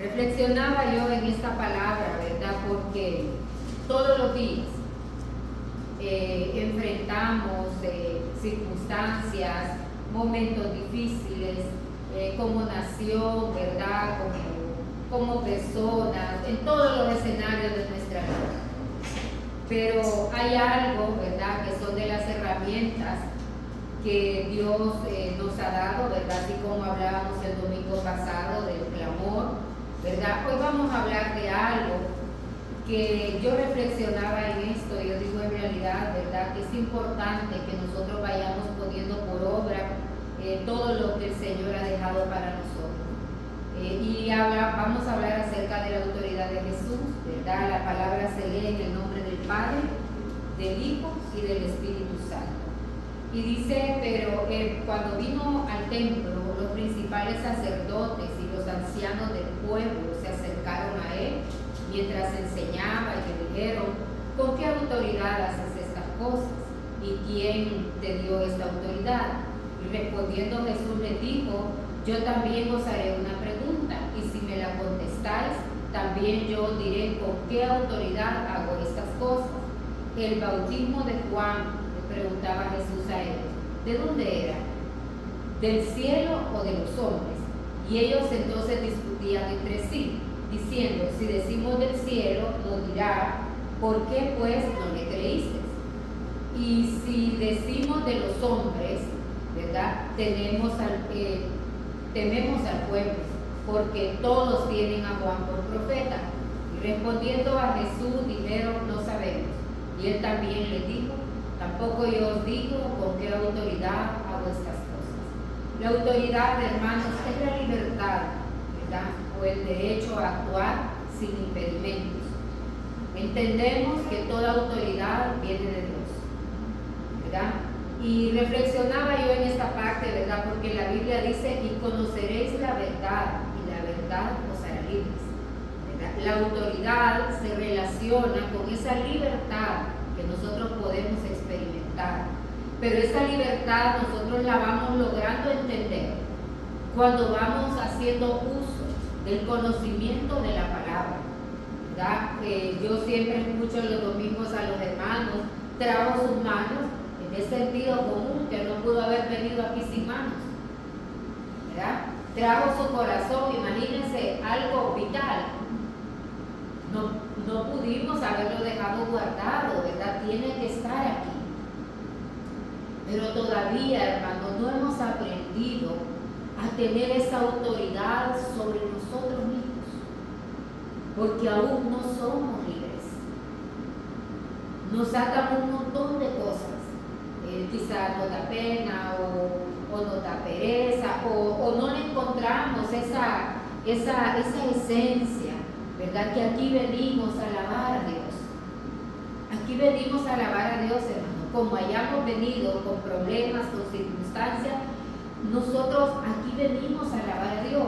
Reflexionaba yo en esta palabra, ¿verdad? Porque todos los días enfrentamos circunstancias, momentos difíciles, como nación, ¿verdad? Como personas, en todos los escenarios de nuestra vida. Pero hay algo, ¿verdad?, que son de las herramientas que Dios nos ha dado, ¿verdad? Así como hablábamos el domingo pasado del clamor, ¿verdad? Hoy vamos a hablar de algo que yo reflexionaba en esto, y yo digo en realidad, ¿verdad?, que es importante que nosotros vayamos poniendo por obra todo lo que el Señor ha dejado para nosotros. Vamos a hablar acerca de la autoridad de Jesús, ¿verdad? La palabra se lee en el nombre del Padre, del Hijo y del Espíritu Santo. Y dice, pero cuando vino al templo, los principales sacerdotes y los ancianos del pueblo se acercaron a él mientras enseñaba y le dijeron, ¿con qué autoridad haces estas cosas? ¿Y quién te dio esta autoridad? Y respondiendo Jesús les dijo, yo también os haré una pregunta, y si me la contestáis, también yo os diré con qué autoridad hago estas cosas. El bautismo de Juan, le preguntaba Jesús a ellos, ¿de dónde era? ¿Del cielo o de los hombres? Y ellos entonces discutían entre sí, diciendo, si decimos del cielo, nos dirá, ¿por qué pues no le creísteis? Y si decimos de los hombres, ¿verdad? Tememos al pueblo, porque todos tienen a Juan por profeta. Y respondiendo a Jesús dijeron, no sabemos. Y él también les dijo, tampoco yo os digo con qué autoridad hago estas cosas. La autoridad, hermanos, es la libertad, ¿verdad?, o el derecho a actuar sin impedimentos. Entendemos que toda autoridad viene de Dios, ¿verdad? Y reflexionaba yo en esta parte, ¿verdad? Porque la Biblia dice, y conoceréis la verdad, y la verdad os hará libres, ¿verdad? La autoridad se relaciona con esa libertad que nosotros podemos experimentar. Pero esa libertad nosotros la vamos logrando entender cuando vamos haciendo uso del conocimiento de la palabra, ¿verdad? Yo siempre escucho los domingos a los hermanos, trago sus manos, es sentido común, que no pudo haber venido aquí sin manos, ¿verdad? Trajo su corazón, imagínense, algo vital. No pudimos haberlo dejado guardado, ¿verdad? Tiene que estar aquí. Pero todavía, hermanos, no hemos aprendido a tener esa autoridad sobre nosotros mismos, porque aún no somos libres. Nos atan un montón de cosas. Quizás nos da pena o nos da pereza o no le encontramos esa esencia, ¿verdad? Que aquí venimos a alabar a Dios. Aquí venimos a alabar a Dios, hermano. Como hayamos venido con problemas, con circunstancias, nosotros aquí venimos a alabar a Dios.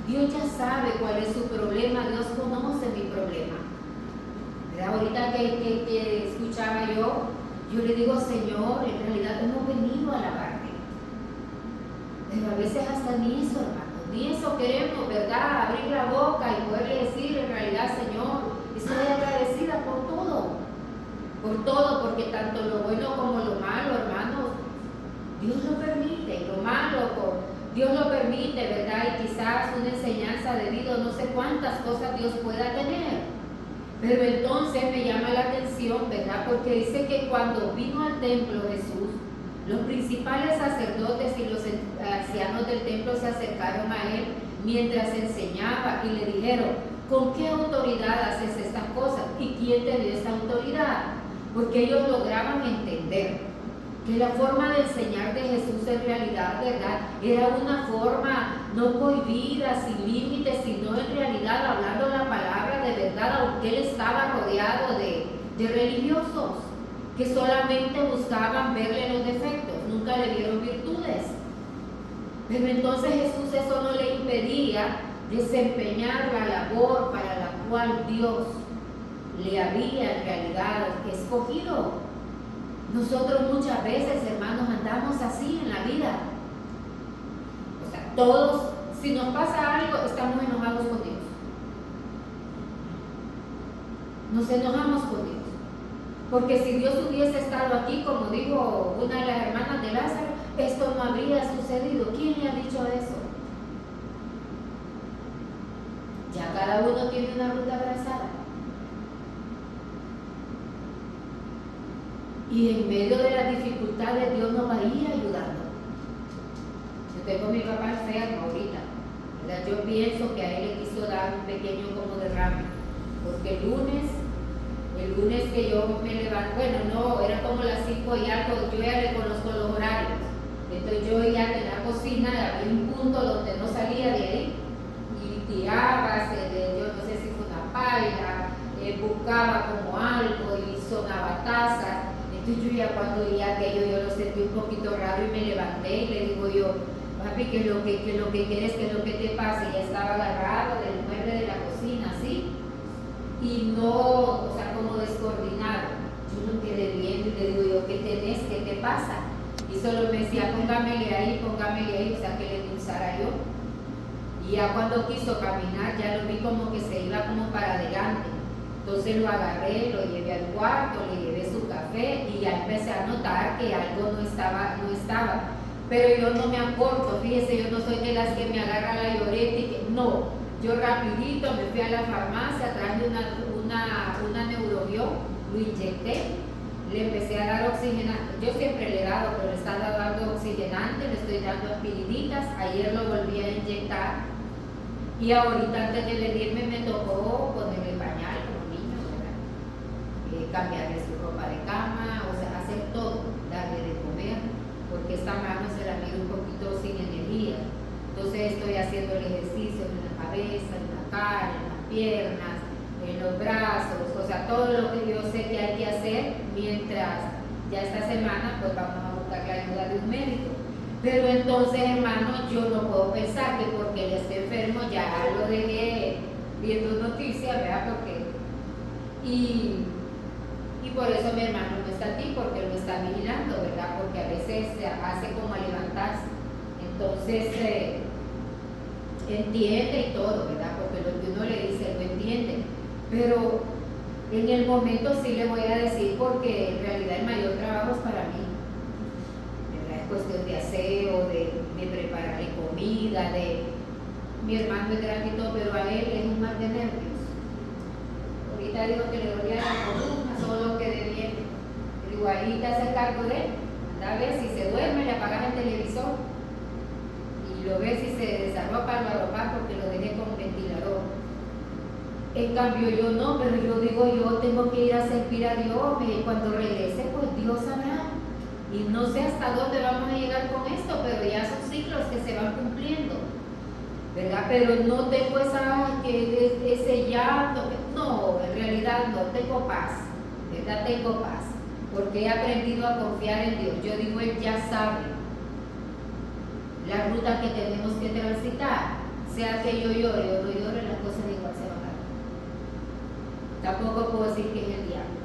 Dios ya sabe cuál es su problema, Dios conoce mi problema, ¿verdad? Ahorita que escuchaba yo le digo, Señor, en realidad hemos venido a alabarte. Pero a veces hasta ni eso, hermano, ni eso queremos, ¿verdad? Abrir la boca y poderle decir, en realidad, Señor, estoy agradecida por todo, porque tanto lo bueno como lo malo, hermanos, Dios lo permite, lo malo, Dios lo permite, ¿verdad? Y quizás una enseñanza de vida, no sé cuántas cosas Dios pueda tener. Pero entonces me llama la atención, ¿verdad? Porque dice que cuando vino al templo Jesús, los principales sacerdotes y los ancianos del templo se acercaron a él mientras enseñaba y le dijeron, ¿con qué autoridad haces estas cosas? ¿Y quién te dio esta autoridad? Porque ellos lograban entender que la forma de enseñar de Jesús en realidad, ¿verdad?, era una forma no prohibida, sin límites, sino en realidad hablando la palabra de verdad, aunque él estaba rodeado de religiosos que solamente buscaban verle los defectos, nunca le vieron virtudes. Pero entonces Jesús eso no le impedía desempeñar la labor para la cual Dios le había en realidad escogido. Nosotros muchas veces, hermanos, andamos así en la vida. O sea, todos, si nos pasa algo, estamos enojados con Dios. nos enojamos con Dios. Porque si Dios hubiese estado aquí, como dijo una de las hermanas de Lázaro, esto no habría sucedido. ¿Quién le ha dicho eso? Ya cada uno tiene una ruta trazada. Y en medio de las dificultades Dios nos va a ir ayudando. Yo tengo a mi papá enfermo ahorita, ¿verdad? Yo pienso que a él le quiso dar un pequeño como derrame, porque el lunes que yo me levanté, bueno, no, era como las 5 y algo, yo ya le conozco los horarios, entonces yo ya en la cocina había un punto donde no salía de ahí, y tiraba, yo no sé si fue una paila, buscaba como algo y sonaba tazas. Entonces yo ya cuando oía aquello yo lo sentí un poquito raro y me levanté y le digo yo, papi, ¿qué es lo que quieres? ¿Qué es lo que te pasa? Y ya estaba agarrado del mueble de la cocina, así, y no, o sea, como descoordinado. Yo no quedé viendo y le digo yo, ¿qué tenés? ¿Qué te pasa? Y solo me decía, póngamele ahí, o sea, que le impulsara yo. Y ya cuando quiso caminar, ya lo vi como que se iba como para adelante. Entonces lo agarré, lo llevé al cuarto, le llevé su café y ya empecé a notar que algo no estaba. Pero yo no me acorto, fíjese, yo no soy de las que me agarra la lloreta y que no. Yo rapidito me fui a la farmacia, traje una neurobión, lo inyecté, le empecé a dar oxigenante. Yo siempre le he dado, pero le estaba dando oxigenante, le estoy dando aspirinitas. Ayer lo volví a inyectar y ahorita antes de venirme me tocó ponerle pañal como niño, ¿verdad? Cambiarle su ropa de cama, o sea, hacer todo, darle de comer, porque esta mano se la miro un poquito sin energía. Entonces estoy haciendo el ejercicio en la cabeza, en la cara, en las piernas, en los brazos, o sea, todo lo que yo sé que hay que hacer, mientras ya esta semana pues vamos a buscar la ayuda de un médico. Pero entonces, hermano, yo no puedo pensar que porque él esté enfermo ya lo dejé viendo noticias, ¿verdad? Y por eso mi hermano no está aquí, porque lo está vigilando, ¿verdad? Porque a veces se hace como a levantarse. Entonces, entiende y todo, ¿verdad? Porque lo que uno le dice, lo entiende. Pero en el momento sí le voy a decir, porque en realidad el mayor trabajo es para mí. ¿Verdad? Es cuestión de aseo, de prepararle comida, mi hermano es grande y todo, pero a él es un mar de nervios. Ahorita digo que le dolía la columna, solo que de bien. Digo, ahí te hace cargo de él. Anda a ver, si se duerme, le apagas el televisor. Y lo ves si se desarropa, lo arropas porque lo dejé con ventilador. En cambio yo no, pero yo digo, yo tengo que ir a servir a Dios, y cuando regrese, pues Dios sabrá. Y no sé hasta dónde vamos a llegar con esto, pero ya son ciclos que se van cumpliendo, ¿verdad? Pero no tengo ese llanto, no, en realidad no, tengo paz, ¿verdad? Tengo paz, porque he aprendido a confiar en Dios. Yo digo, Él ya sabe la ruta que tenemos que transitar, sea que yo llore o no llore, las cosas igual se van a dar. Tampoco puedo decir que es el diablo.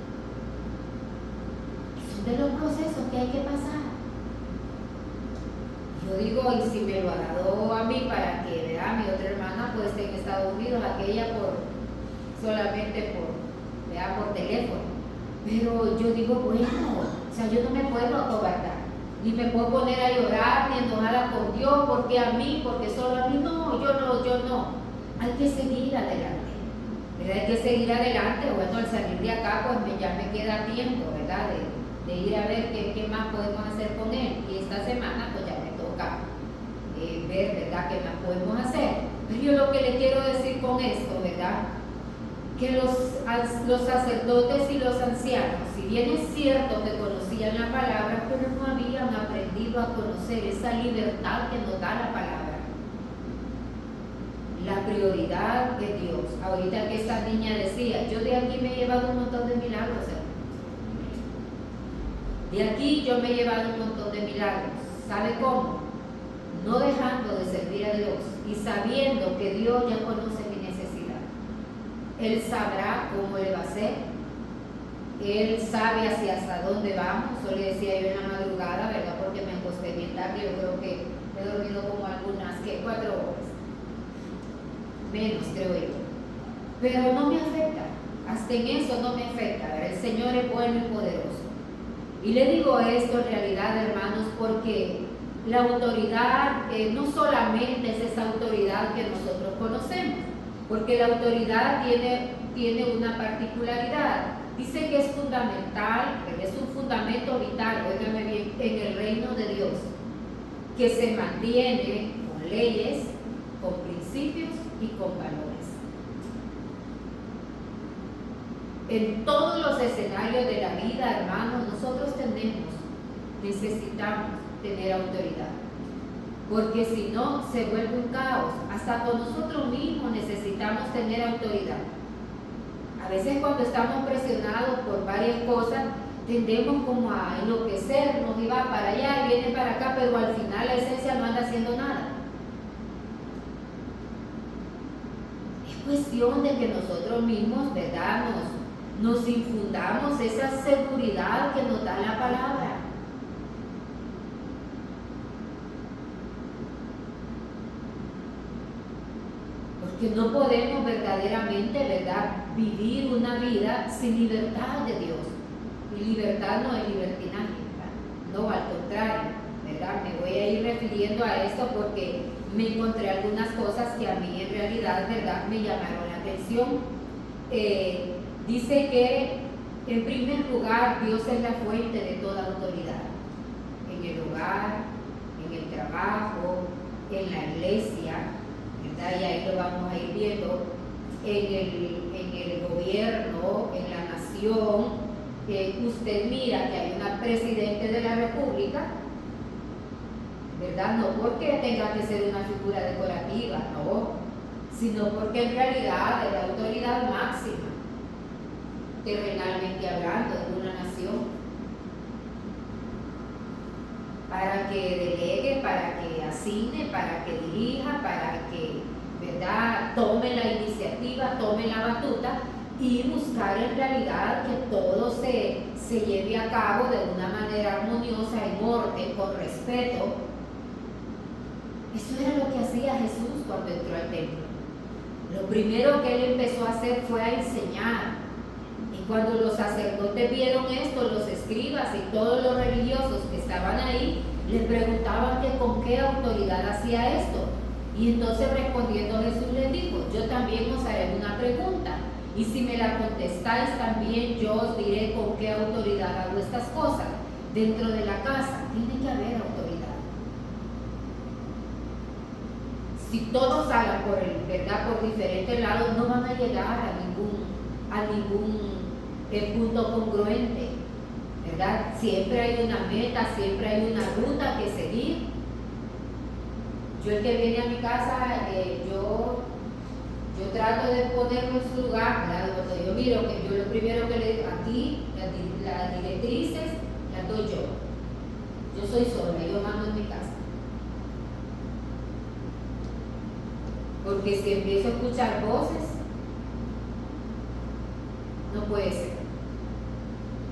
Son de los procesos que hay que pasar. Yo digo, y si me lo ha dado a mí para que, ¿verdad? Mi otra hermana pues esté en Estados Unidos, aquella solamente por teléfono. Pero yo digo, bueno, o sea, yo no me puedo acobardar, ni me puedo poner a llorar, ni enojada con Dios, porque a mí, porque solo a mí, no, yo no. Hay que seguir adelante, ¿verdad? Hay que seguir adelante. Bueno, al salir de acá, pues ya me queda tiempo, ¿verdad? De ir a ver qué más podemos hacer con él. Y esta semana, pues ya me toca ver, ¿verdad?, qué más podemos hacer. Pero yo lo que le quiero decir con esto, ¿verdad?, que los sacerdotes y los ancianos, si bien es cierto que conocían la palabra, pero no habían aprendido a conocer esa libertad que nos da la palabra. La prioridad de Dios. Ahorita que esta niña decía, yo de aquí me he llevado un montón de milagros, de aquí yo me he llevado un montón de milagros. ¿Sabe cómo? No dejando de servir a Dios y sabiendo que Dios ya conoce mi necesidad. Él sabrá cómo le va a hacer. Él sabe hasta dónde vamos. Eso le decía yo en la madrugada, ¿verdad? Porque me acosté bien tarde. Yo creo que he dormido como algunas, 4 horas. Menos, creo yo. Pero no me afecta. hasta en eso no me afecta, ¿verdad? El Señor es bueno y poderoso. Y le digo esto en realidad, hermanos, porque la autoridad no solamente es esa autoridad que nosotros conocemos, porque la autoridad tiene una particularidad. Dice que es fundamental, es un fundamento vital, óigame bien, en el reino de Dios, que se mantiene con leyes, con principios y con valores. En todos los escenarios de la vida, hermanos, nosotros necesitamos tener autoridad, porque si no se vuelve un caos. Hasta con nosotros mismos necesitamos tener autoridad. A veces cuando estamos presionados por varias cosas, tendemos como a enloquecernos y va para allá y viene para acá, pero al final la esencia no anda haciendo nada. Es cuestión de que nosotros mismos, ¿verdad?, nos infundamos esa seguridad que nos da la palabra. Porque no podemos verdaderamente, ¿verdad?, vivir una vida sin libertad de Dios. Y libertad no es libertinaje, ¿verdad? No, al contrario, ¿verdad? Me voy a ir refiriendo a esto porque me encontré algunas cosas que a mí en realidad, ¿verdad?, me llamaron la atención. Dice que en primer lugar Dios es la fuente de toda autoridad. En el hogar, en el trabajo, en la iglesia, ¿verdad? Y ahí lo vamos a ir viendo, en el gobierno, en la nación. Usted mira que hay una presidente de la república, ¿verdad? No porque tenga que ser una figura decorativa, no, sino porque en realidad es la autoridad máxima, terrenalmente hablando, de una nación, para que delegue, para que asigne, para que dirija, para que, ¿verdad?, tome la iniciativa, tome la batuta y buscar en realidad que todo se lleve a cabo de una manera armoniosa, en orden, con respeto. Eso era lo que hacía Jesús cuando entró al templo. Lo primero que él empezó a hacer fue a enseñar. Y cuando los sacerdotes vieron esto, los escribas y todos los religiosos que estaban ahí, les preguntaban que con qué autoridad hacía esto. Y entonces respondiendo Jesús les dijo: yo también os haré una pregunta, y si me la contestáis también yo os diré con qué autoridad hago estas cosas. Dentro de la casa tiene que haber autoridad. Si todos hablan por diferentes lados, no van a llegar a ningún punto congruente, ¿verdad? Siempre hay una meta, siempre hay una ruta que seguir. Yo, el que viene a mi casa, yo trato de ponerlo en su lugar, ¿verdad? Cuando yo miro que yo lo primero que le digo, aquí las directrices las doy yo. Yo soy sola, yo mando en mi casa. Porque si empiezo a escuchar voces, no puede ser.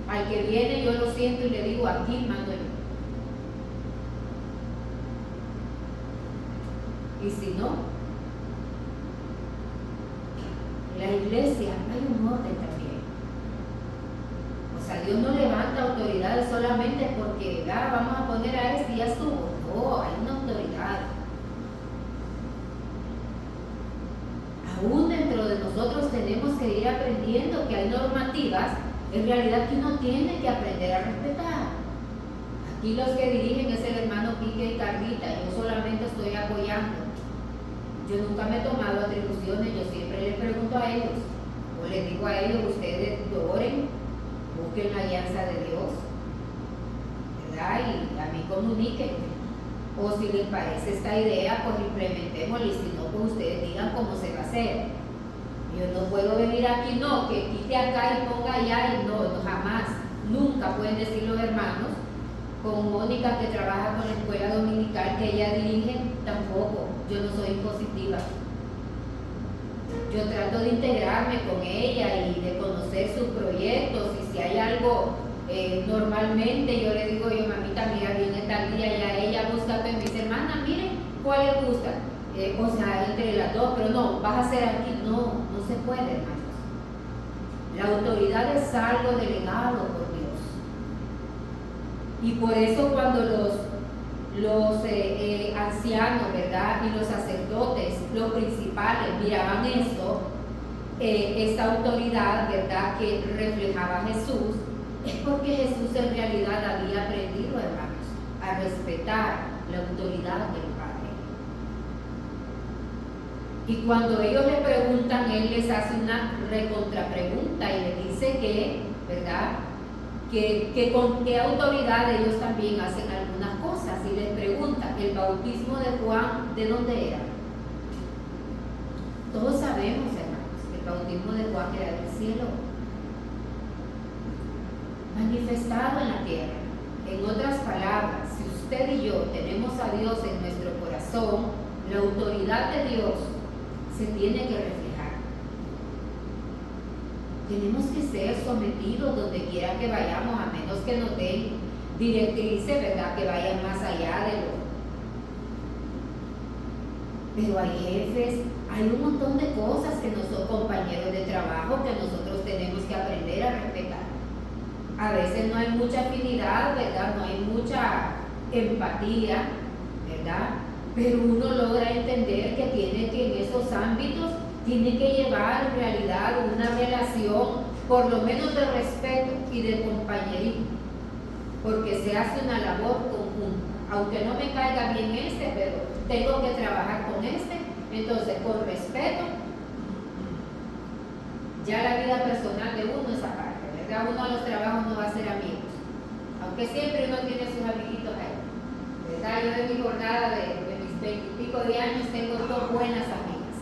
Al que viene yo lo siento y le digo, aquí mando yo. Y si no, en la iglesia hay un orden también. O sea, Dios no levanta autoridades solamente porque vamos a poner a este y ya estuvo. No, hay una autoridad. Aún dentro de nosotros tenemos que ir aprendiendo que hay normativas en realidad que uno tiene que aprender a respetar. Aquí los que dirigen es el hermano Quique y Carlita, yo solamente estoy apoyando. Yo nunca me he tomado atribuciones, yo siempre les pregunto a ellos, o les digo a ellos, ustedes oren, busquen la alianza de Dios, ¿verdad? Y a mí comuníquenme. O si les parece esta idea, pues implementémosla, y si no, pues ustedes digan cómo se va a hacer. Yo no puedo venir aquí, no, que quite acá y ponga allá, y no, jamás, nunca pueden decir los hermanos. Con Mónica, que trabaja con la escuela dominical que ella dirige, tampoco, yo no soy impositiva. Yo trato de integrarme con ella y de conocer sus proyectos, y si hay algo, normalmente yo le digo, yo, mamita, mira, viene tal día, ya ella busca, me dice, hermana, miren, ¿cuál le gusta? O sea, entre las dos, pero no, vas a hacer aquí, no se puede, hermanos. La autoridad es algo delegado por Dios. Y por eso cuando los ancianos, ¿verdad? Y los sacerdotes, los principales, miraban esto, esta autoridad, ¿verdad? Que reflejaba a Jesús, es porque Jesús en realidad había aprendido, hermanos, a respetar la autoridad del Padre. Y cuando ellos le preguntan, Él les hace una recontrapregunta y les dice que, ¿verdad? Que con qué autoridad ellos también hacen algunas cosas. Y les pregunta, ¿el bautismo de Juan de dónde era? Todos sabemos, hermanos, que el bautismo de Juan era del cielo, manifestado en la tierra. En otras palabras, si usted y yo tenemos a Dios en nuestro corazón, la autoridad de Dios se tiene que reflejar. Tenemos que ser sometidos donde quiera que vayamos, a menos que nos den directrices, ¿verdad? Que vayan más allá de lo. Pero hay jefes, hay un montón de cosas que no son compañeros de trabajo que nosotros tenemos que aprender a respetar. A veces no hay mucha afinidad, ¿verdad? No hay mucha empatía, ¿verdad? Pero uno logra entender que tiene que en esos ámbitos tiene que llevar en realidad una relación por lo menos de respeto y de compañerismo, porque se hace una labor conjunta. Aunque no me caiga bien pero tengo que trabajar con entonces con respeto. Ya la vida personal de uno es aparte, ¿verdad? Uno a los trabajos no va a ser amigos, aunque siempre uno tiene sus amiguitos ahí, ¿verdad? Yo en mi jornada de mis 20 y pico de años tengo 2 buenas amigas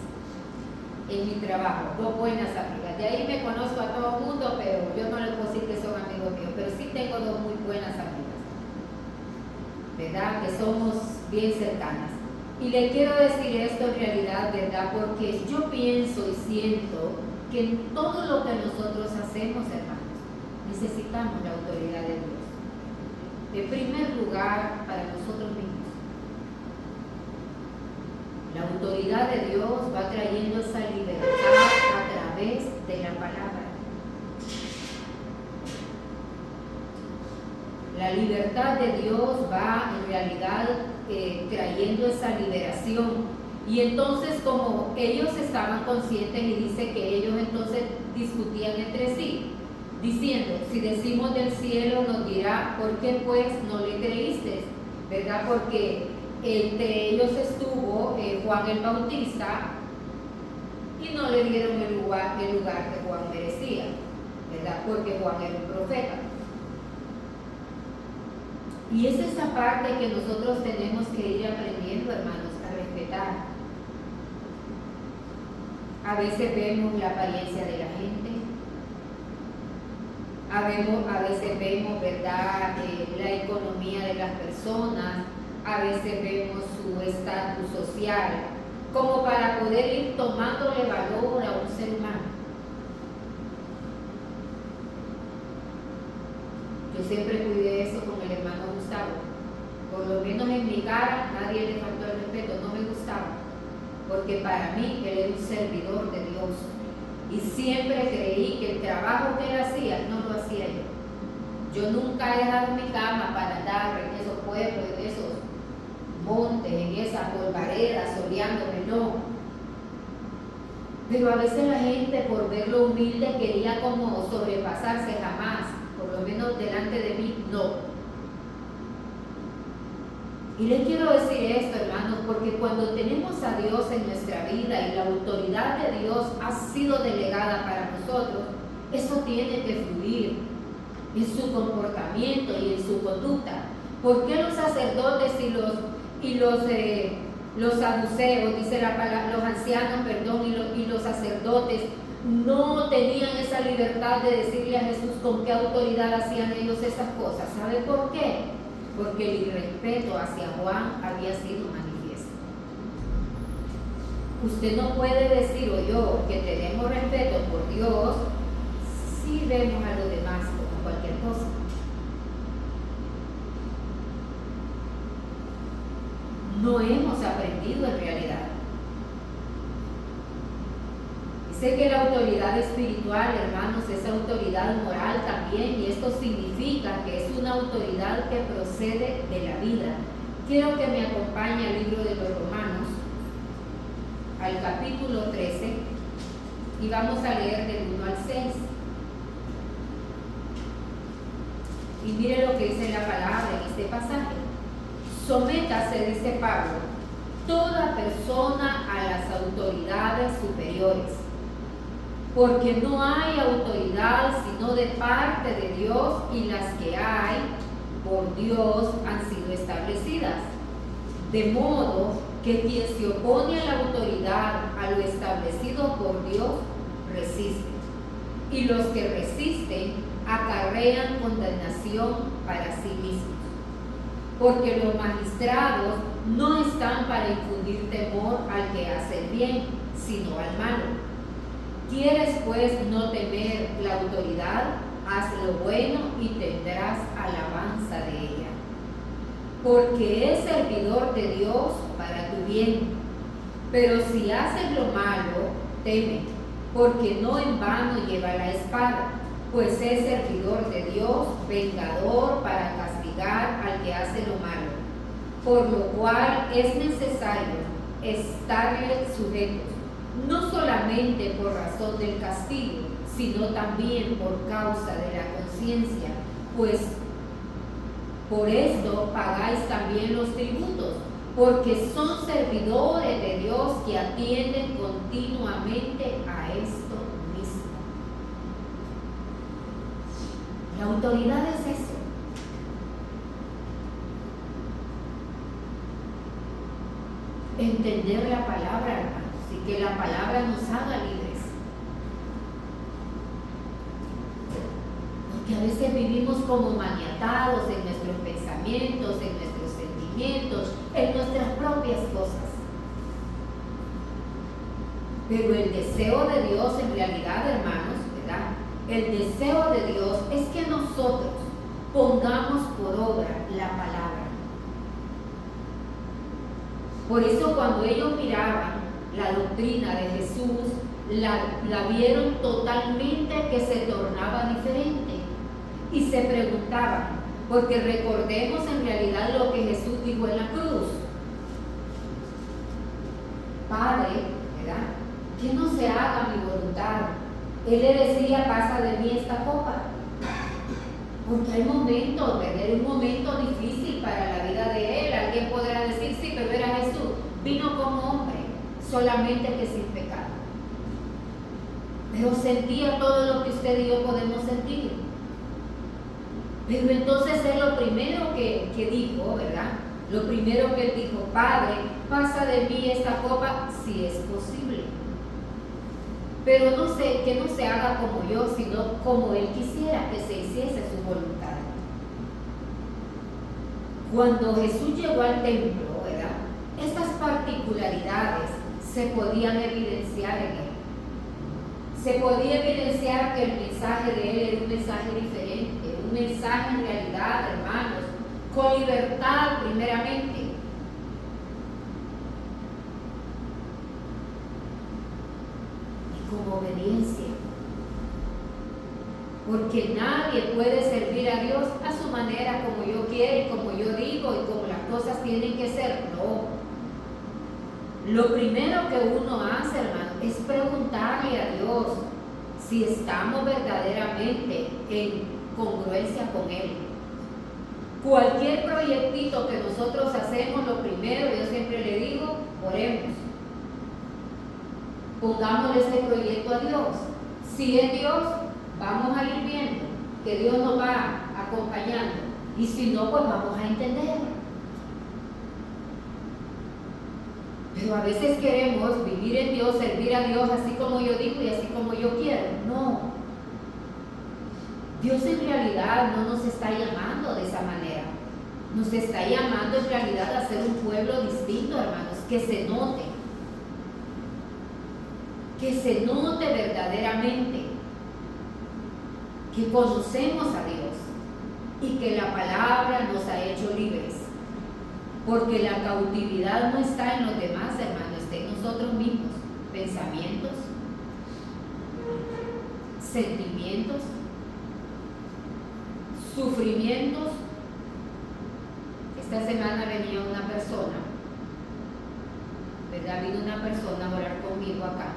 en mi trabajo, 2 buenas amigas. De ahí me conozco a todo el mundo, pero yo no les puedo decir que son amigos míos, pero sí tengo 2 muy buenas amigas, ¿verdad? Que somos bien cercanas. Y le quiero decir esto en realidad, ¿verdad? Porque yo pienso y siento que en todo lo que nosotros hacemos, hermanos, necesitamos la autoridad de Dios. En primer lugar, para nosotros mismos. La autoridad de Dios va trayendo esa libertad a través de la palabra. La libertad de Dios va en realidad trayendo esa liberación. Y entonces, como ellos estaban conscientes, y dice que ellos entonces discutían entre sí, diciendo, si decimos del cielo nos dirá, ¿por qué pues no le creíste? ¿Verdad? Porque entre ellos estuvo Juan el Bautista y no le dieron el lugar que Juan merecía, ¿verdad? Porque Juan era un profeta. Y es esa parte que nosotros tenemos que ir aprendiendo, hermanos, a respetar. A veces vemos la apariencia de la gente, a veces vemos, ¿verdad?, la economía de las personas, a veces vemos su estatus social, como para poder ir tomándole valor a un ser humano. Yo siempre cuidé eso con el hermano Gustavo. Por lo menos en mi cara nadie le faltó el respeto, no me gustaba, porque para mí él era un servidor de Dios y siempre creí que el trabajo que él hacía no lo hacía yo. Yo nunca he dejado mi cama para andar en esos pueblos, en esos montes, en esas polvaredas, soleándome, no. Pero a veces la gente, por verlo humilde, quería como sobrepasarse. Jamás, por lo menos delante de mí, no. Y les quiero decir esto, hermanos, porque cuando tenemos a Dios en nuestra vida y la autoridad de Dios ha sido delegada para nosotros, eso tiene que fluir en su comportamiento y en su conducta. ¿Por qué los sacerdotes y los saduceos, dice la palabra, los ancianos, perdón, y los sacerdotes no tenían esa libertad de decirle a Jesús con qué autoridad hacían ellos esas cosas? ¿Sabe por qué? Porque el irrespeto hacia Juan había sido manifiesto. Usted no puede decir, o yo, que tenemos respeto por Dios si vemos a los demás como cualquier cosa. No hemos aprendido en realidad. Sé que la autoridad espiritual, hermanos, es autoridad moral también, y esto significa que es una autoridad que procede de la vida. Quiero que me acompañe al libro de los Romanos, al capítulo 13, y vamos a leer del 1 al 6. Y mire lo que dice la palabra en este pasaje. Sométase, dice Pablo, toda persona a las autoridades superiores, porque no hay autoridad sino de parte de Dios, y las que hay por Dios han sido establecidas. De modo que quien se opone a la autoridad, a lo establecido por Dios, resiste. Y los que resisten acarrean condenación para sí mismos. Porque los magistrados no están para infundir temor al que hace el bien, sino al malo. ¿Quieres pues no temer la autoridad? Haz lo bueno y tendrás alabanza de ella. Porque es servidor de Dios para tu bien. Pero si haces lo malo, teme, porque no en vano lleva la espada, pues es servidor de Dios, vengador para castigar al que hace lo malo. Por lo cual es necesario estarle sujetos, no solamente por razón del castigo, sino también por causa de la conciencia, pues por esto pagáis también los tributos, porque son servidores de Dios que atienden continuamente a esto mismo. La autoridad es eso. Entender la palabra, hermanos, y que la palabra nos haga libres. Porque a veces vivimos como maniatados en nuestros pensamientos, en nuestros sentimientos, en nuestras propias cosas. Pero el deseo de Dios en realidad, hermanos, ¿verdad? El deseo de Dios es que nosotros pongamos por obra la palabra. Por eso cuando ellos miraban la doctrina de Jesús, la vieron totalmente que se tornaba diferente. Y se preguntaban, porque recordemos en realidad lo que Jesús dijo en la cruz. Padre, ¿verdad?, que no se haga mi voluntad. Él le decía, pasa de mí esta copa. Porque hay momentos, ¿verdad?, era un momento difícil para la vida de él. Alguien podrá decir, sí, pero era Jesús. Vino como hombre, solamente que sin pecado. Pero sentía todo lo que usted y yo podemos sentir. Pero entonces él lo primero que dijo, ¿verdad? Lo primero que él dijo, Padre, pasa de mí esta copa si es posible. Pero no sé, que no se haga como yo, sino como él quisiera que se hiciese su voluntad. Cuando Jesús llegó al templo, ¿verdad?, estas particularidades se podían evidenciar en él. Se podía evidenciar que el mensaje de él era un mensaje diferente, un mensaje en realidad, hermanos, con libertad primeramente. Y con obediencia. Porque nadie puede servir a Dios a su manera, como yo quiero y como yo digo y como las cosas tienen que ser. No. Lo primero que uno hace, hermano, es preguntarle a Dios si estamos verdaderamente en congruencia con Él. Cualquier proyectito que nosotros hacemos, lo primero, yo siempre le digo, oremos. Pongámosle ese proyecto a Dios. Si es Dios, vamos a ir viendo que Dios nos va acompañando. Y si no, pues vamos a entender. Pero a veces queremos vivir en Dios, servir a Dios así como yo digo y así como yo quiero. No. Dios en realidad no nos está llamando de esa manera. Nos está llamando en realidad a ser un pueblo distinto, hermanos, que se note. Que se note verdaderamente que conocemos a Dios y que la palabra nos ha hecho libres. Porque la cautividad no está en los demás, hermanos, está en nosotros mismos. Pensamientos, sentimientos, sufrimientos. Esta semana venía una persona, ¿verdad? Vino una persona a orar conmigo acá.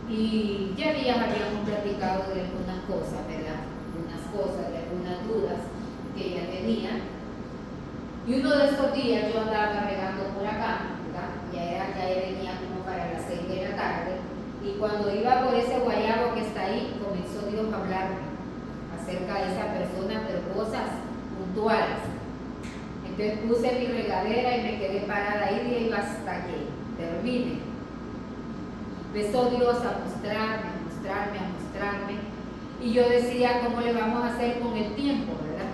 Y ya días habíamos platicado de algunas cosas, ¿verdad? De algunas dudas que ella tenía. Y uno de esos días yo andaba regando por acá, ¿verdad? Ya venía como para las 6 de la tarde. Y cuando iba por ese guayabo que está ahí, comenzó Dios a hablarme acerca de esa persona, pero cosas puntuales. Entonces puse mi regadera y me quedé parada ahí y hasta que termine. Empezó Dios a mostrarme. Y yo decía, ¿cómo le vamos a hacer con el tiempo, verdad?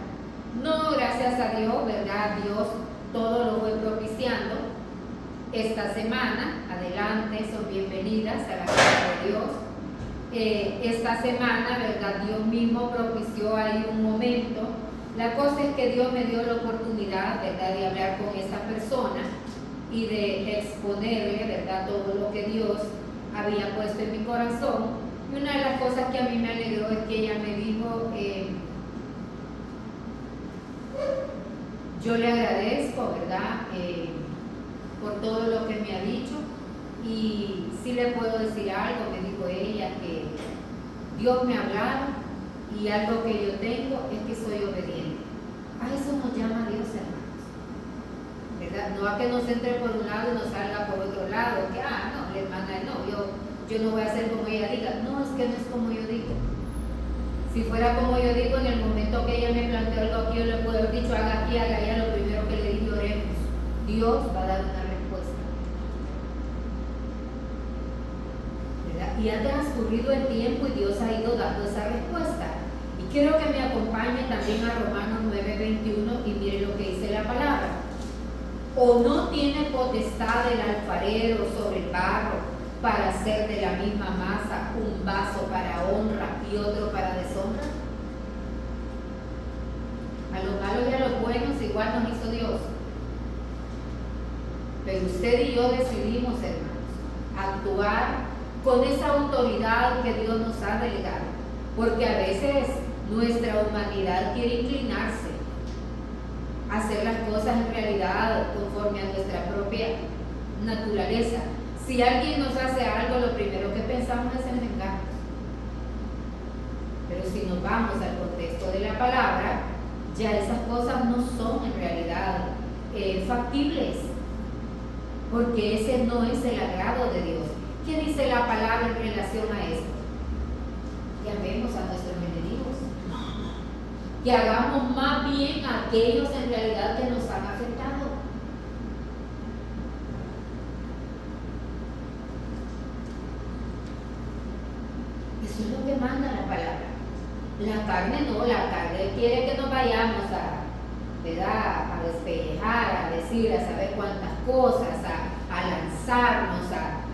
No, gracias a Dios, ¿verdad? Dios todo lo fue propiciando. Esta semana, adelante, son bienvenidas a la casa de Dios. Esta semana, ¿verdad? Dios mismo propició ahí un momento. La cosa es que Dios me dio la oportunidad, ¿verdad?, de hablar con esa persona y de exponerle, ¿verdad?, todo lo que Dios había puesto en mi corazón. Y una de las cosas que a mí me alegró es que ella me dijo, yo le agradezco, ¿verdad?, por todo lo que me ha dicho, y sí le puedo decir algo, me dijo ella, que Dios me ha hablado y algo que yo tengo es que soy obediente. A eso nos llama Dios, hermanos, ¿verdad? No a que nos entre por un lado y nos salga por otro lado, que no, la hermana no, yo no voy a hacer como ella diga. No, es que no es como yo digo. Si fuera como yo digo, en el momento que ella me planteó algo aquí, yo le puedo haber dicho, haga aquí, haga allá, lo primero que le dije, oremos. Dios va a dar una respuesta, ¿verdad? Y ha transcurrido el tiempo y Dios ha ido dando esa respuesta. Y quiero que me acompañe también a Romanos 9:21 y mire lo que dice la palabra. ¿O no tiene potestad el alfarero sobre el barro para hacer de la misma masa un vaso para honra y otro para deshonra? A los malos y a los buenos igual nos hizo Dios. Pero usted y yo decidimos, hermanos, actuar con esa autoridad que Dios nos ha delegado. Porque a veces nuestra humanidad quiere inclinarse a hacer las cosas en realidad conforme a nuestra propia naturaleza. Si alguien nos hace algo, lo primero que pensamos es en vengarnos. Pero si nos vamos al contexto de la palabra, ya esas cosas no son en realidad factibles, porque ese no es el agrado de Dios. ¿Qué dice la palabra en relación a esto? Que amemos a nuestros enemigos, que hagamos más bien a aquellos en realidad que nos han afectado. Eso es lo que manda la palabra. La carne no, la carne quiere que nos vayamos ¿verdad?, a despellejar, a decir, a saber cuántas cosas, a lanzarnos,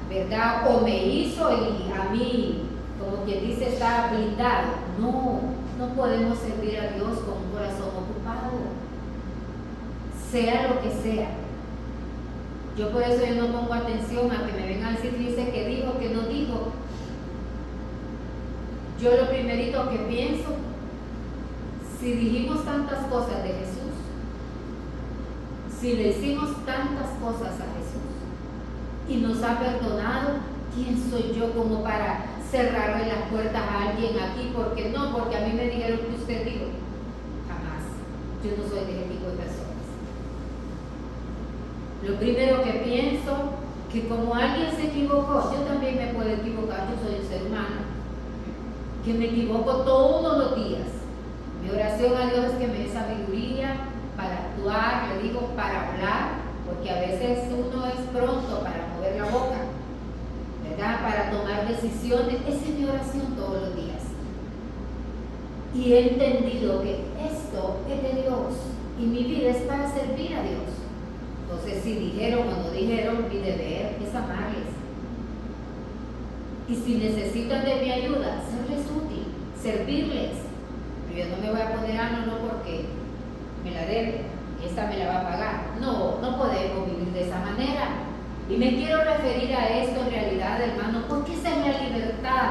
¿verdad? O me hizo y a mí, como quien dice, está blindado. No podemos servir a Dios con un corazón ocupado, sea lo que sea. Yo por eso yo no pongo atención a que me vengan a decir, dice que dijo, que no dijo. Yo lo primerito que pienso, si dijimos tantas cosas de Jesús, si le hicimos tantas cosas a Jesús y nos ha perdonado, ¿quién soy yo como para cerrarle las puertas a alguien aquí? Porque no, porque a mí me dijeron que usted dijo. Jamás. Yo no soy de ese tipo de personas. Lo primero que pienso, que como alguien se equivocó, yo también me puedo equivocar, yo soy un ser humano, que me equivoco todos los días. Mi oración a Dios es que me dé sabiduría para actuar, le digo, para hablar, porque a veces uno es pronto para mover la boca, ¿verdad?, para tomar decisiones. Esa es mi oración todos los días. Y he entendido que esto es de Dios y mi vida es para servir a Dios. Entonces, si dijeron o no dijeron, mi deber es amarles. Y si necesitan de mi ayuda, serles útil, servirles. Pero yo no me voy a poner no porque me la debe, esta me la va a pagar. No podemos vivir de esa manera. Y me quiero referir a esto en realidad, hermano, porque esa es la libertad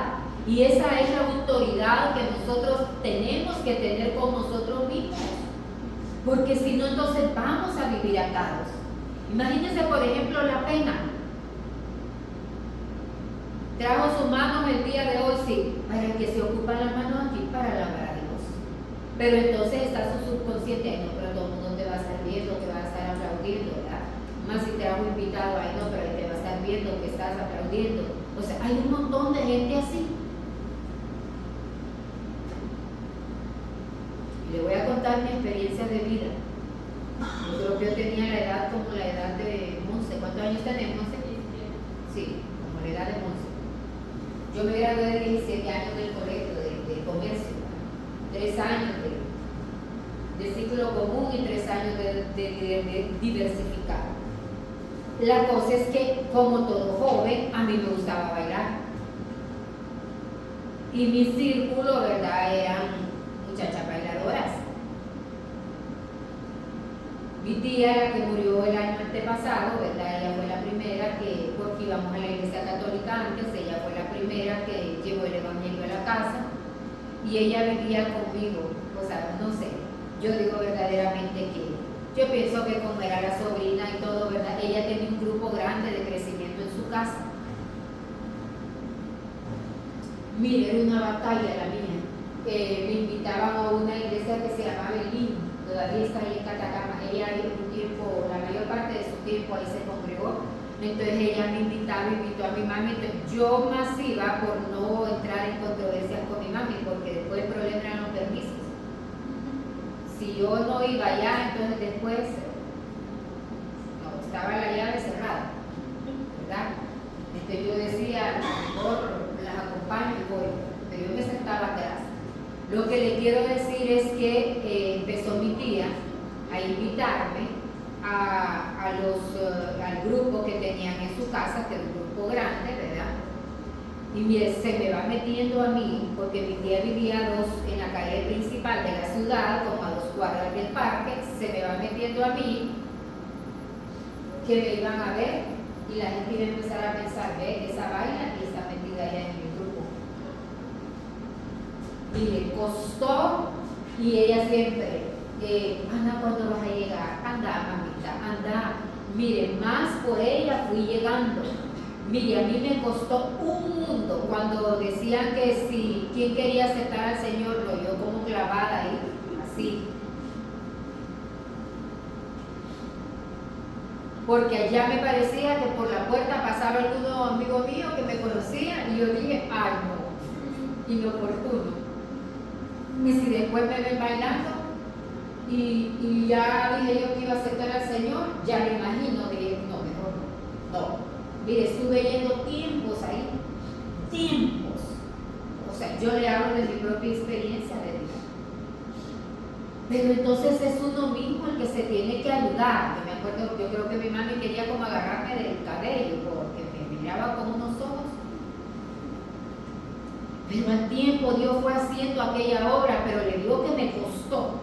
Y esa es la autoridad que nosotros tenemos que tener con nosotros mismos. Porque si no, entonces vamos a vivir atados. Imagínense, por ejemplo, la pena. Trajo sus manos el día de hoy, sí, para que se ocupan las manos aquí para alabar a Dios. Pero entonces está su subconsciente, no, pero todo el mundo te va a estar viendo, te va a estar aplaudiendo, ¿verdad? Más si trajo invitado, ahí no, pero ahí te va a estar viendo que estás aplaudiendo. O sea, hay un montón de gente así. Y le voy a contar mi experiencia de vida. Yo creo que yo tenía la edad como la edad de Monse. ¿Cuántos años tenés, Monse? Sí, como la edad de Monse. Yo me gradué de 17 años del colegio de comercio, 3 años de ciclo común y 3 años de diversificado. La cosa es que, como todo joven, a mí me gustaba bailar. Y mi círculo, ¿verdad?, eran muchachas bailadoras. Mi tía, la que murió el año antepasado, ¿verdad?, ella fue la primera que, porque íbamos a la iglesia católica antes, ella fue la primera que llevó el evangelio a la casa y ella vivía conmigo. O sea, no sé, yo digo verdaderamente que yo pienso que como era la sobrina y todo, ¿verdad?, ella tenía un grupo grande de crecimiento en su casa. Mire, era una batalla la mía. Me invitaban a una iglesia que se llamaba Belín, todavía está ahí en Catacama. Ella un tiempo, la mayor parte de su tiempo ahí se congregó. Entonces ella me invitó a mi mami. Entonces yo más iba por no entrar en controversias con mi mami, porque después el problema eran los permisos. Si yo no iba allá, entonces después no, estaba la llave cerrada, ¿verdad? Entonces yo decía, mejor las acompaño y voy, pero yo me sentaba atrás. Lo que le quiero decir es que empezó mi tía a invitarme al grupo que tenían en su casa, que era un grupo grande, ¿verdad? Y mire, se me va metiendo a mí, porque mi tía vivía en la calle principal de la ciudad, como a 2 cuadras del parque, se me va metiendo a mí que me iban a ver y la gente iba a empezar a pensar, ve, esa baila y está metida allá en mi grupo. Y le costó, y ella siempre, Ana, ¿cuándo vas a llegar? Anda, mamita, anda. Mire, más por ella fui llegando. Mire, a mí me costó un mundo cuando decían que si, ¿quién quería aceptar al Señor? Lo yo como clavada ahí, así. Porque allá me parecía que por la puerta pasaba algunos amigos míos que me conocían y yo dije, ay no, inoportuno. Y si después me ven bailando y ya dije yo que iba a aceptar al Señor, ya me imagino, dije, no, mejor no. Mire, estuve yendo tiempos ahí, tiempos. O sea, yo le hablo de mi propia experiencia de vida. Pero entonces es uno mismo el que se tiene que ayudar. Yo me acuerdo, yo creo que mi mami quería como agarrarme del cabello porque me miraba con unos ojos. Pero al tiempo Dios fue haciendo aquella obra, pero le digo que me costó.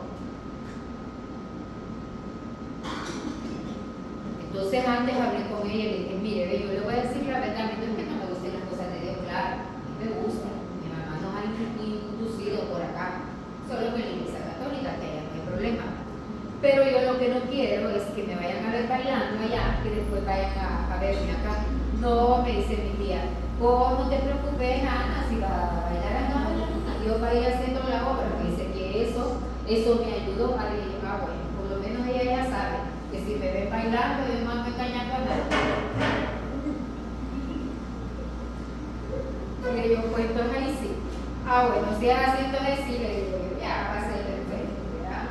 Entonces antes hablé con ella y le dije, mire, yo le voy a decir la verdad, a mí no es que no me gusten las cosas de Dios, claro, a mí me gusta. Mi mamá nos ha inducido por acá, solo que en la iglesia católica, que allá no hay problema. Pero yo lo que no quiero es que me vayan a ver bailando allá, que después vayan a verme acá. No, me dice mi tía, oh, no te preocupes, Ana, si va a bailar acá, Dios va a ir haciendo la obra. Me dice que eso me ayudó a decir, bueno, por lo menos ella ya sabe que si me ven bailando, yo no me engañando a nadie. Porque yo cuento ahí sí. Bueno, si es así, entonces sí, le digo yo, ya va a ser perfecto, ¿verdad?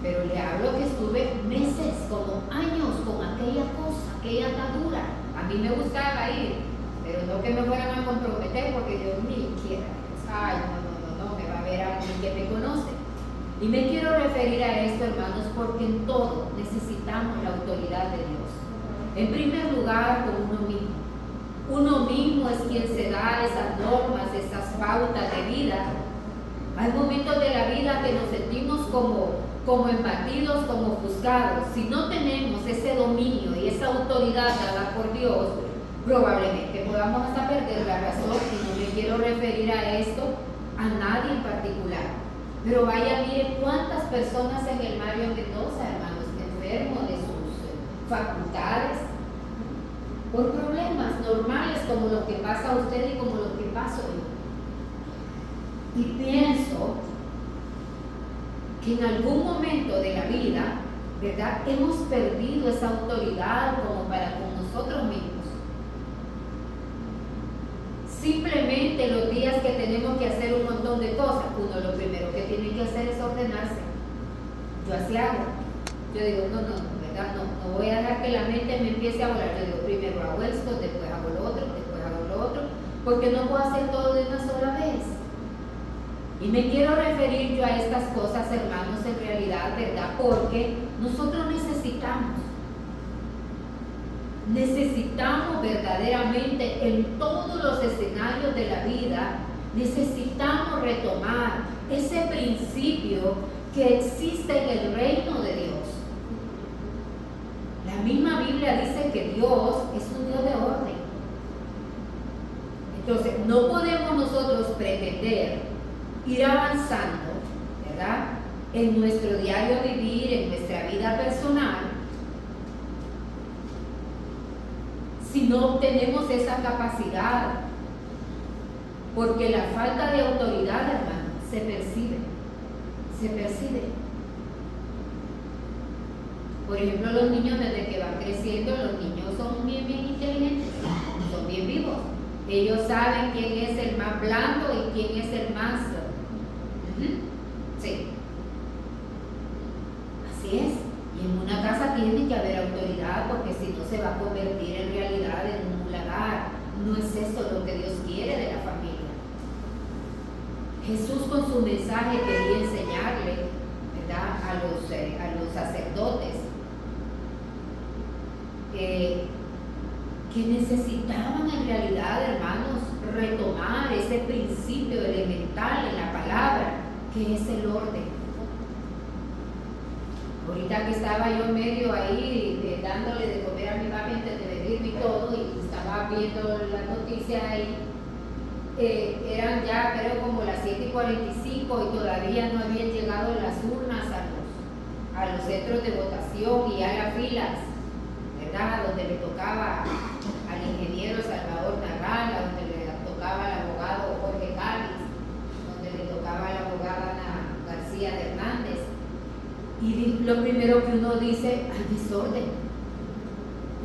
Pero le hablo que estuve meses, como años, con aquella cosa, aquella atadura. A mí me gustaba ir, pero no que me fueran a comprometer, porque Dios mío quiera. Ay, no, me va a ver alguien que me conoce. Y me quiero referir a esto, hermanos, porque en todo necesitamos la autoridad de Dios. En primer lugar, con uno mismo. Uno mismo es quien se da esas normas, esas pautas de vida. Hay momentos de la vida que nos sentimos como como embatidos, como ofuscados. Si no tenemos ese dominio y esa autoridad dada por Dios, probablemente podamos hasta perder la razón, y no me quiero referir a esto a nadie en particular. Pero vaya, miren cuántas personas en el Mario Mendoza, hermanos, enfermos de sus facultades, por problemas normales como lo que pasa a usted y como lo que paso yo. Y pienso que en algún momento de la vida, ¿verdad?, hemos perdido esa autoridad como para con nosotros mismos. Simplemente los días que tenemos que hacer un montón de cosas, uno lo primero que tiene que hacer es ordenarse. Yo así hago. Yo digo, no, ¿verdad? No voy a dejar que la mente me empiece a volar. Yo digo, primero hago esto, después hago lo otro, después hago lo otro, porque no puedo hacer todo de una sola vez. Y me quiero referir yo a estas cosas, hermanos, en realidad, ¿verdad? Porque nosotros necesitamos verdaderamente en todos los escenarios de la vida, necesitamos retomar ese principio que existe en el reino de Dios. La misma Biblia dice que Dios es un Dios de orden. Entonces, no podemos nosotros pretender ir avanzando, ¿verdad?, en nuestro diario vivir, en nuestra vida personal, si no tenemos esa capacidad, porque la falta de autoridad, hermano, se percibe. Por ejemplo, los niños, desde que van creciendo, los niños son bien inteligentes, son bien vivos. Ellos saben quién es el más blando y quién es el más... Sí. Así es. Y en una casa tiene que haber autoridad, porque si no se va a convertir en realidad en un muladar. No es eso lo que Dios quiere de la familia. Jesús con su mensaje quería enseñarle, ¿verdad?, a los sacerdotes que necesitaban en realidad, hermanos, retomar ese principio elemental en la palabra, que es el orden. Ahorita que estaba yo medio ahí dándole de comer a mi mami antes de venirme y todo, y estaba viendo la noticia ahí, eran ya creo como las 7:45 y todavía no habían llegado las urnas a los centros de votación y a las filas, ¿verdad?, donde le tocaba al ingeniero Salvador Narrala, donde le tocaba al abogado Jorge Cáliz, donde le tocaba a la abogada Ana García de Hernández. Y lo primero que uno dice, hay desorden,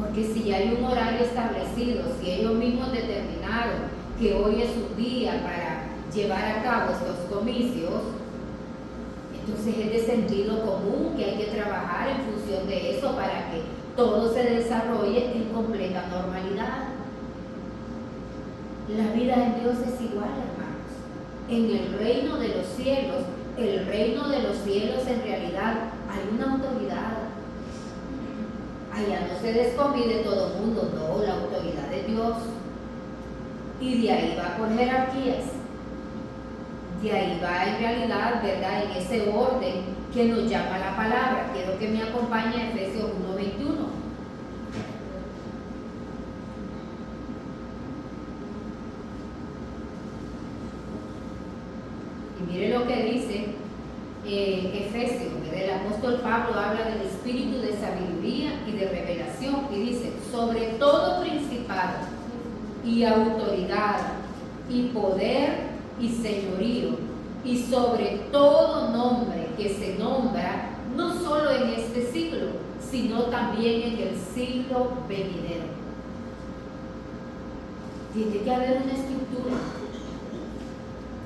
porque si hay un horario establecido, si ellos mismos determinaron que hoy es un día para llevar a cabo estos comicios, entonces es de sentido común que hay que trabajar en función de eso para que todo se desarrolle en completa normalidad. La vida en Dios es igual, hermanos. En el reino de los cielos, el reino de los cielos en realidad hay una autoridad. Allá no se desconvide todo el mundo, no, la autoridad de Dios. Y de ahí va por jerarquías. De ahí va en realidad, ¿verdad?, en ese orden que nos llama la palabra. Quiero que me acompañe a Efesios 1:21. Y mire lo que dice Efesios, ¿verdad? El apóstol Pablo habla del espíritu de sabiduría y de revelación, y dice, sobre todo principado y autoridad y poder y señorío, y sobre todo nombre que se nombra no solo en este siglo, sino también en el siglo venidero. Tiene que haber una estructura.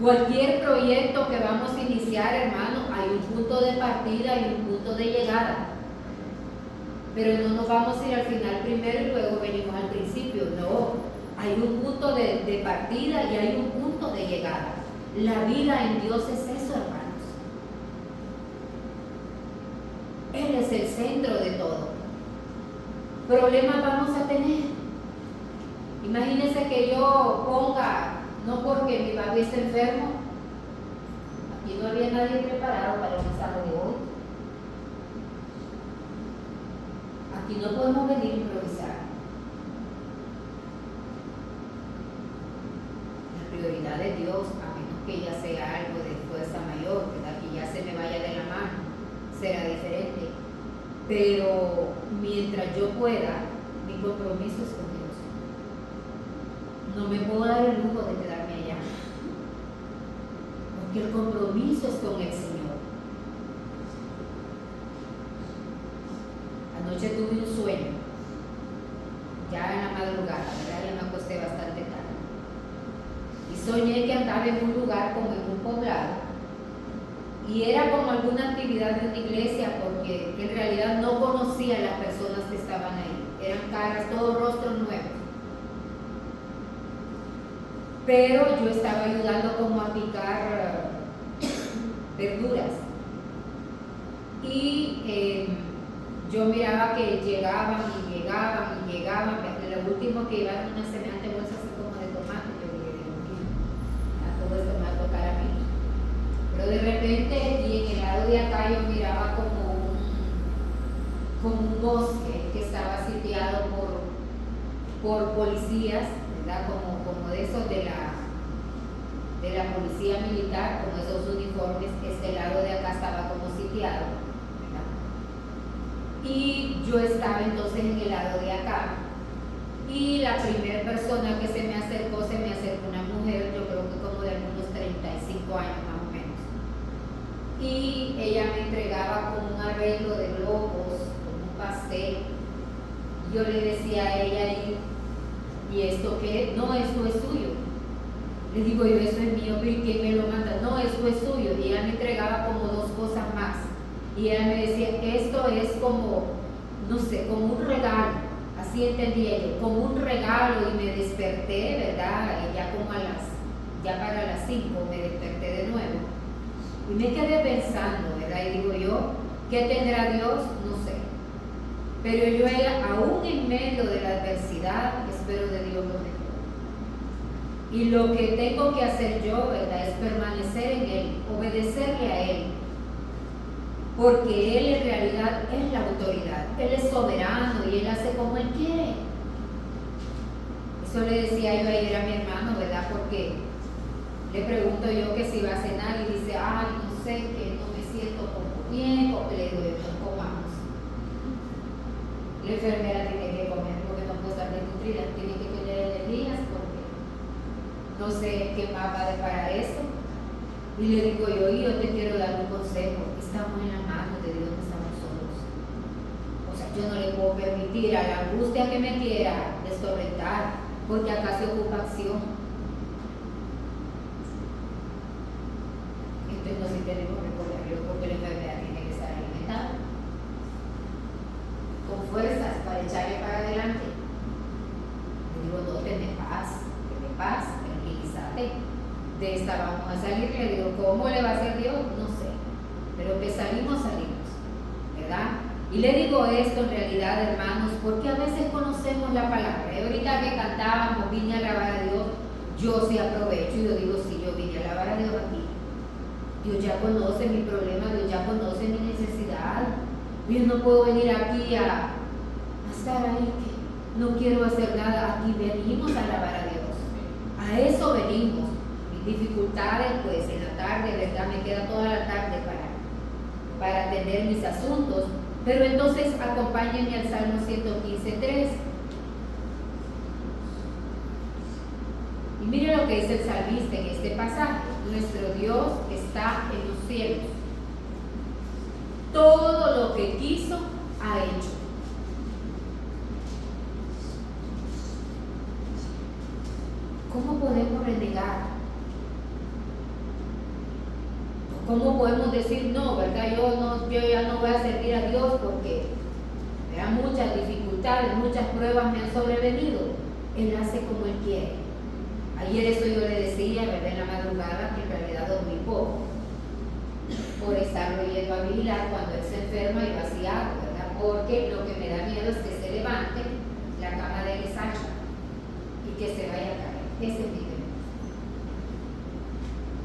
Cualquier proyecto que vamos a iniciar, hermano, hay un punto de partida y un punto de llegada. Pero no nos vamos a ir al final primero y luego venimos al principio. No, hay un punto de partida y hay un punto de llegada. La vida en Dios es eso, hermanos. Él es el centro de todo. Problemas vamos a tener. Imagínense que yo ponga, no porque mi papi esté enfermo, aquí no había nadie preparado para el mensaje de hoy. Aquí no podemos venir a improvisar. La prioridad de Dios, a menos que ya sea algo de fuerza mayor, ¿verdad? Que ya se me vaya de la mano, será diferente. Pero mientras yo pueda, mi compromiso es con Dios. No me puedo dar el lujo de quedarme allá, porque el compromiso es con el Señor. Anoche tuve un sueño, ya en la madrugada, ¿verdad? Ya me acosté bastante tarde. Y soñé que andaba en un lugar como en un poblado, y era como alguna actividad de una iglesia, porque en realidad no conocía a las personas que estaban ahí. Eran caras, todos rostros nuevos. Pero yo estaba ayudando como a picar verduras. Y yo miraba que llegaban y llegaban y llegaban. Lo último que iba era una semejante bolsa así como de tomate. Yo dije, Dios mío, a todo esto me va a tocar a mí. Pero de repente, y en el lado de acá yo miraba como un bosque que estaba sitiado por policías, ¿verdad? Como de esos de la policía militar, con esos uniformes. Este lado de acá estaba como sitiado, ¿verdad? Y yo estaba entonces en el lado de acá, y la primera persona que se me acercó una mujer, yo creo que como de algunos 35 años más o menos, y ella me entregaba como un arreglo de globos, como un pastel. Yo le decía a ella, ¿y esto qué? No, esto es suyo. Le digo yo, eso es mío, pero ¿y quién me lo manda? No, esto es suyo. Y ella me entregaba como dos cosas más. Y ella me decía, esto es como, no sé, como un regalo. Así entendía yo, como un regalo. Y me desperté, ¿verdad? Y ya para las 5 me desperté de nuevo. Y me quedé pensando, ¿verdad? Y digo yo, ¿qué tendrá Dios? No sé. Pero yo, aún en medio de la adversidad, espero de Dios lo mejor. Y lo que tengo que hacer yo, ¿verdad?, es permanecer en Él, obedecerle a Él. Porque Él en realidad es la autoridad. Él es soberano y Él hace como Él quiere. Eso le decía yo ayer a mi hermano, ¿verdad? Porque le pregunto yo que si va a cenar y dice, ay, no sé, que no me siento como bien, o que le digo, no comamos. La enfermera tiene que comer porque no puede estar desnutrida, tiene que tener energías porque no sé qué más va a deparar eso. Y le digo yo te quiero dar un consejo, estamos en las manos de Dios, no estamos solos. O sea, yo no le puedo permitir a la angustia que me quiera destorrentar, porque acá se ocupa acción. Entonces no sé si tenemos que recordarlo, porque la enfermedad tiene que estar alimentada con fuerzas para echarle para adelante. Le digo, no, ten paz, tranquilízate. De esta vamos a salir. Le digo, ¿cómo le va a hacer Dios? No sé, pero que salimos, ¿verdad? Y le digo esto en realidad, hermanos, porque a veces conocemos la palabra. Y ahorita que cantábamos, vine a alabar a Dios, yo sí aprovecho y yo digo, sí, yo vine a alabar a Dios aquí. Dios ya conoce mi problema, Dios ya conoce mi necesidad. Yo no puedo venir aquí a estar ahí, que no quiero hacer nada. Aquí venimos a alabar a Dios. A eso venimos. Mis dificultades, pues en la tarde, ¿verdad? Me queda toda la tarde para atender mis asuntos. Pero entonces acompáñenme al Salmo 115:3. Y mire lo que dice el salmista en este pasaje. Nuestro Dios está en los cielos. Todo lo que quiso ha hecho. ¿Cómo podemos renegar? ¿Cómo podemos decir no, verdad? Yo ya no voy a servir a Dios porque muchas dificultades, muchas pruebas me han sobrevenido. Él hace como Él quiere. Ayer eso yo le decía, ¿verdad?, en la madrugada, que en realidad dormí poco por estarlo yendo a vigilar cuando él se enferma y vaciado, ¿verdad? Porque lo que me da miedo es que se levante, la cama de él es ancha y que se vaya a caer. Ese es mi temor.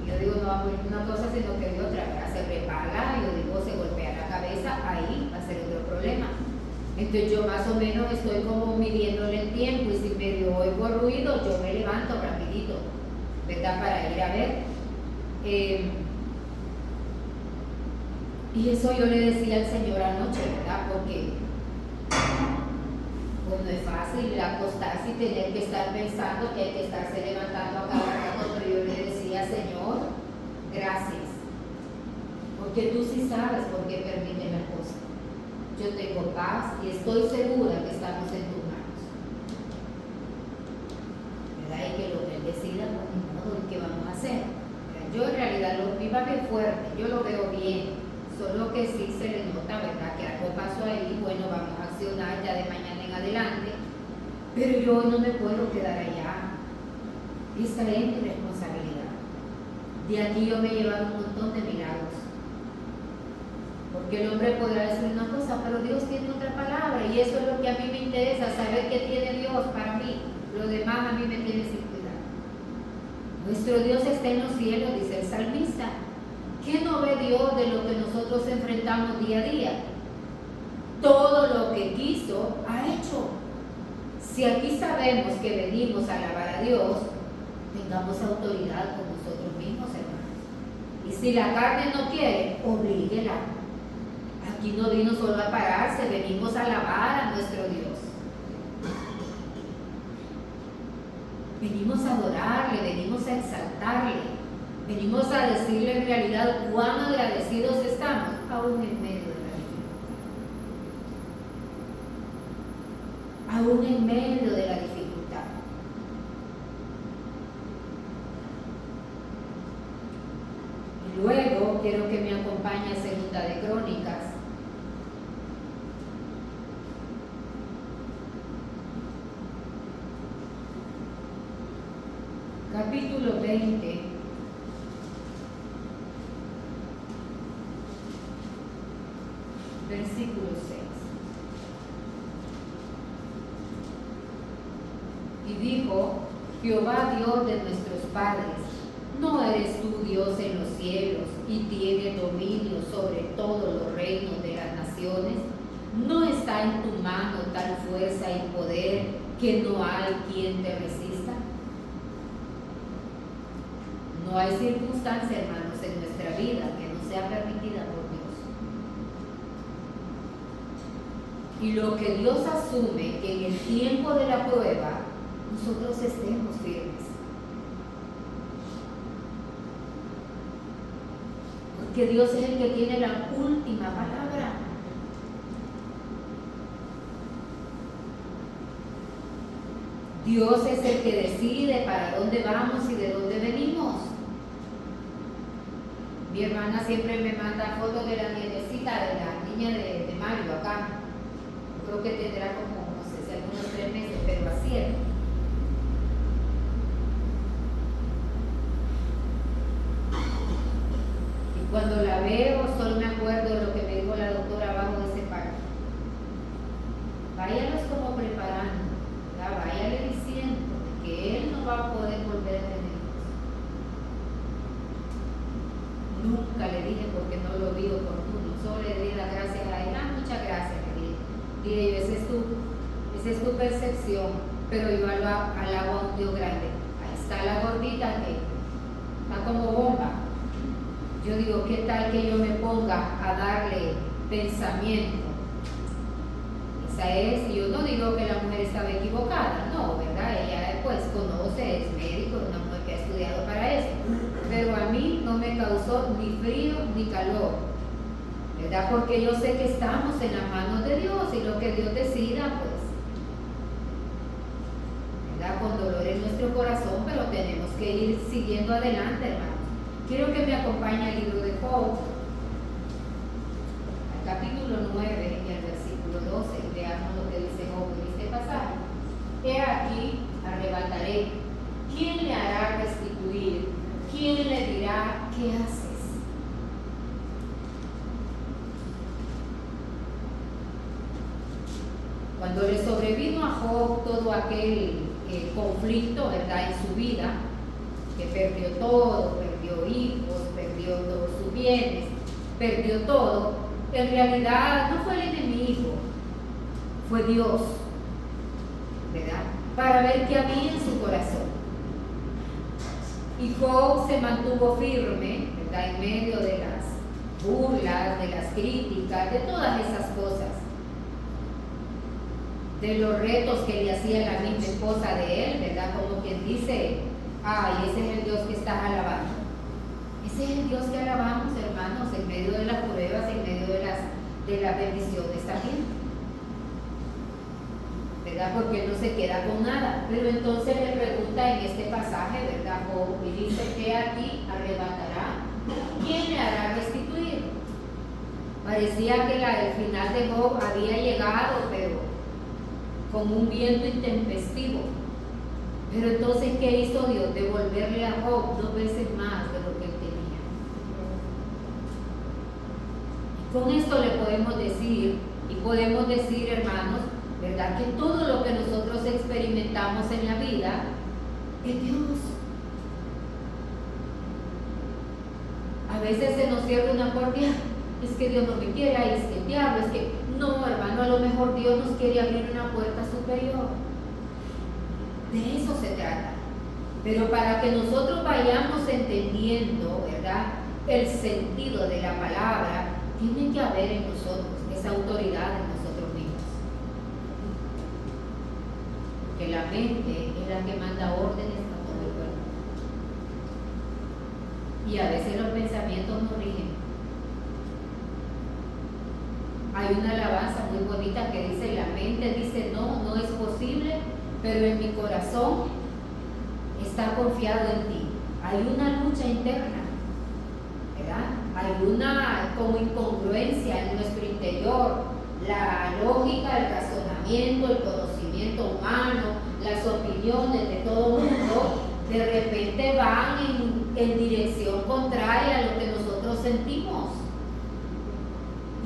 Yo digo, no va a morir una cosa sino que de otra, ¿verdad? Se prepara, yo digo, se golpea la cabeza, ahí va a ser otro problema. Entonces yo más o menos estoy como midiéndole el tiempo y si medio oigo ruido, yo me levanto rapidito, ¿verdad? Para ir a ver. Y eso yo le decía al Señor anoche, ¿verdad? Porque pues no es fácil acostarse y tener que estar pensando que hay que estarse levantando a cada rato, pero yo le decía, Señor, gracias, porque tú sí sabes por qué permite las cosas. Yo tengo paz y estoy segura que estamos en tus manos, ¿verdad? Y que lo que Él decida, pues ni modo, ¿qué vamos a hacer? ¿Verdad? Yo en realidad mi papá es fuerte, yo lo veo bien, solo que sí se le nota, ¿verdad? Que algo pasó ahí, bueno, vamos a accionar ya de mañana en adelante, pero yo no me puedo quedar allá. Esa es mi responsabilidad. De aquí yo me he llevado un montón de milagros. Porque el hombre podrá decir una cosa, pero Dios tiene otra palabra y eso es lo que a mí me interesa, saber qué tiene Dios para mí. Lo demás a mí me tiene sin cuidado. Nuestro Dios está en los cielos, dice el salmista. ¿Qué no ve Dios de lo que nosotros enfrentamos día a día? Todo lo que quiso, ha hecho. Si aquí sabemos que venimos a alabar a Dios, tengamos autoridad con nosotros mismos, hermanos. Y si la carne no quiere, oblíguela. Aquí no vino solo a pararse, venimos a alabar a nuestro Dios. Venimos a adorarle, venimos a exaltarle, venimos a decirle en realidad cuán agradecidos estamos, aún en medio de la dificultad. Aún en medio de la dificultad. Y luego quiero que me acompañe a Segunda de Crónicas. Capítulo 20, versículo 6. Y dijo Jehová Dios de nuestros padres, ¿no eres tú Dios en los cielos y tienes dominio sobre todos los reinos de las naciones? ¿No está en tu mano tal fuerza y poder que no hay quien te resista? No hay circunstancia, hermanos, en nuestra vida que no sea permitida por Dios. Y lo que Dios asume que en el tiempo de la prueba nosotros estemos firmes. Porque Dios es el que tiene la última palabra. Dios es el que decide para dónde vamos y de dónde venimos. Mi hermana siempre me manda fotos de la nietecita, de la niña de Mario acá. Creo que tendrá como, no sé si algunos 3 meses, pero así es. Y cuando la veo, solo me acuerdo de lo que me dijo la doctora abajo de ese parque. Váyalos como preparando, ¿verdad? Váyale diciendo que él no va a poder volver a tener. Nunca le dije porque no lo vi oportuno, solo le di las gracias a él. Muchas gracias, le dije yo, esa es tu percepción, pero yo alabo a un Dios grande. Ahí está la gordita que está como bomba. Yo digo, ¿qué tal que yo me ponga a darle pensamiento? Esa es, y yo no digo que la mujer estaba equivocada, no, ¿verdad? Ella pues conoce, es médico, una mujer que ha estudiado para eso. Pero a mí no me causó ni frío ni calor, ¿verdad? Porque yo sé que estamos en las manos de Dios y lo que Dios decida, pues, ¿verdad? Con dolor en nuestro corazón, pero tenemos que ir siguiendo adelante, hermanos. Quiero que me acompañe al libro de Job, al capítulo 9 y al versículo 12, y veamos lo que dice Job en este pasaje. He aquí, arrebataré. ¿Quién le hará restituir? ¿Quién le dirá qué haces? Cuando le sobrevino a Job todo aquel conflicto, ¿verdad?, en su vida, que perdió todo, perdió hijos, perdió todos sus bienes, perdió todo, en realidad no fue el enemigo fue Dios, ¿verdad? Para ver qué había en su corazón. Y Job se mantuvo firme, ¿verdad? En medio de las burlas, de las críticas, de todas esas cosas, de los retos que le hacía la misma esposa de él, ¿verdad? Como quien dice, ay, ese es el Dios que estás alabando. Ese es el Dios que alabamos, hermanos, en medio de las pruebas, en medio de las bendiciones también, ¿verdad? Porque él no se queda con nada. Pero entonces le pregunta en este pasaje, ¿verdad? Job, y dice, ¿qué aquí arrebatará? ¿Quién le hará restituir? Parecía que el final de Job había llegado, pero con un viento intempestivo. Pero entonces, ¿qué hizo Dios? Devolverle a Job 2 veces más de lo que él tenía. Con esto le podemos decir, hermanos, ¿verdad? Que todo lo que nosotros experimentamos en la vida es Dios. A veces se nos cierra una puerta, es que Dios no me quiere, es que el diablo, es que no, hermano, a lo mejor Dios nos quiere abrir una puerta superior. De eso se trata. Pero para que nosotros vayamos entendiendo, ¿verdad?, el sentido de la palabra, tiene que haber en nosotros esa autoridad en nosotros mismos. Que la mente es la que manda órdenes a todo el cuerpo. Y a veces los pensamientos nos rigen. Hay una alabanza muy bonita que dice, la mente dice no, no es posible, pero en mi corazón está confiado en ti. Hay una lucha interna, ¿verdad? Hay una como incongruencia en nuestro interior. La lógica, el razonamiento, el conocimiento humano, las opiniones de todo el mundo, de repente van en dirección contraria a lo que nosotros sentimos.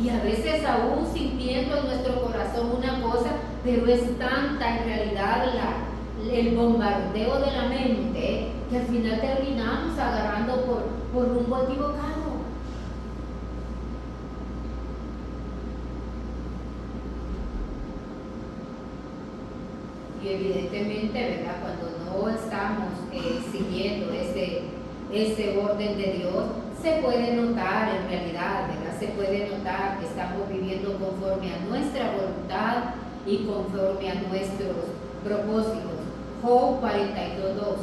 Y a veces aún sintiendo en nuestro corazón una cosa, pero es tanta en realidad el bombardeo de la mente que al final terminamos agarrando por rumbo equivocado. Y evidentemente, ¿verdad?, cuando no estamos siguiendo ese orden de Dios, se puede notar en realidad, ¿verdad? Se puede notar que estamos viviendo conforme a nuestra voluntad y conforme a nuestros propósitos. Job 42:2.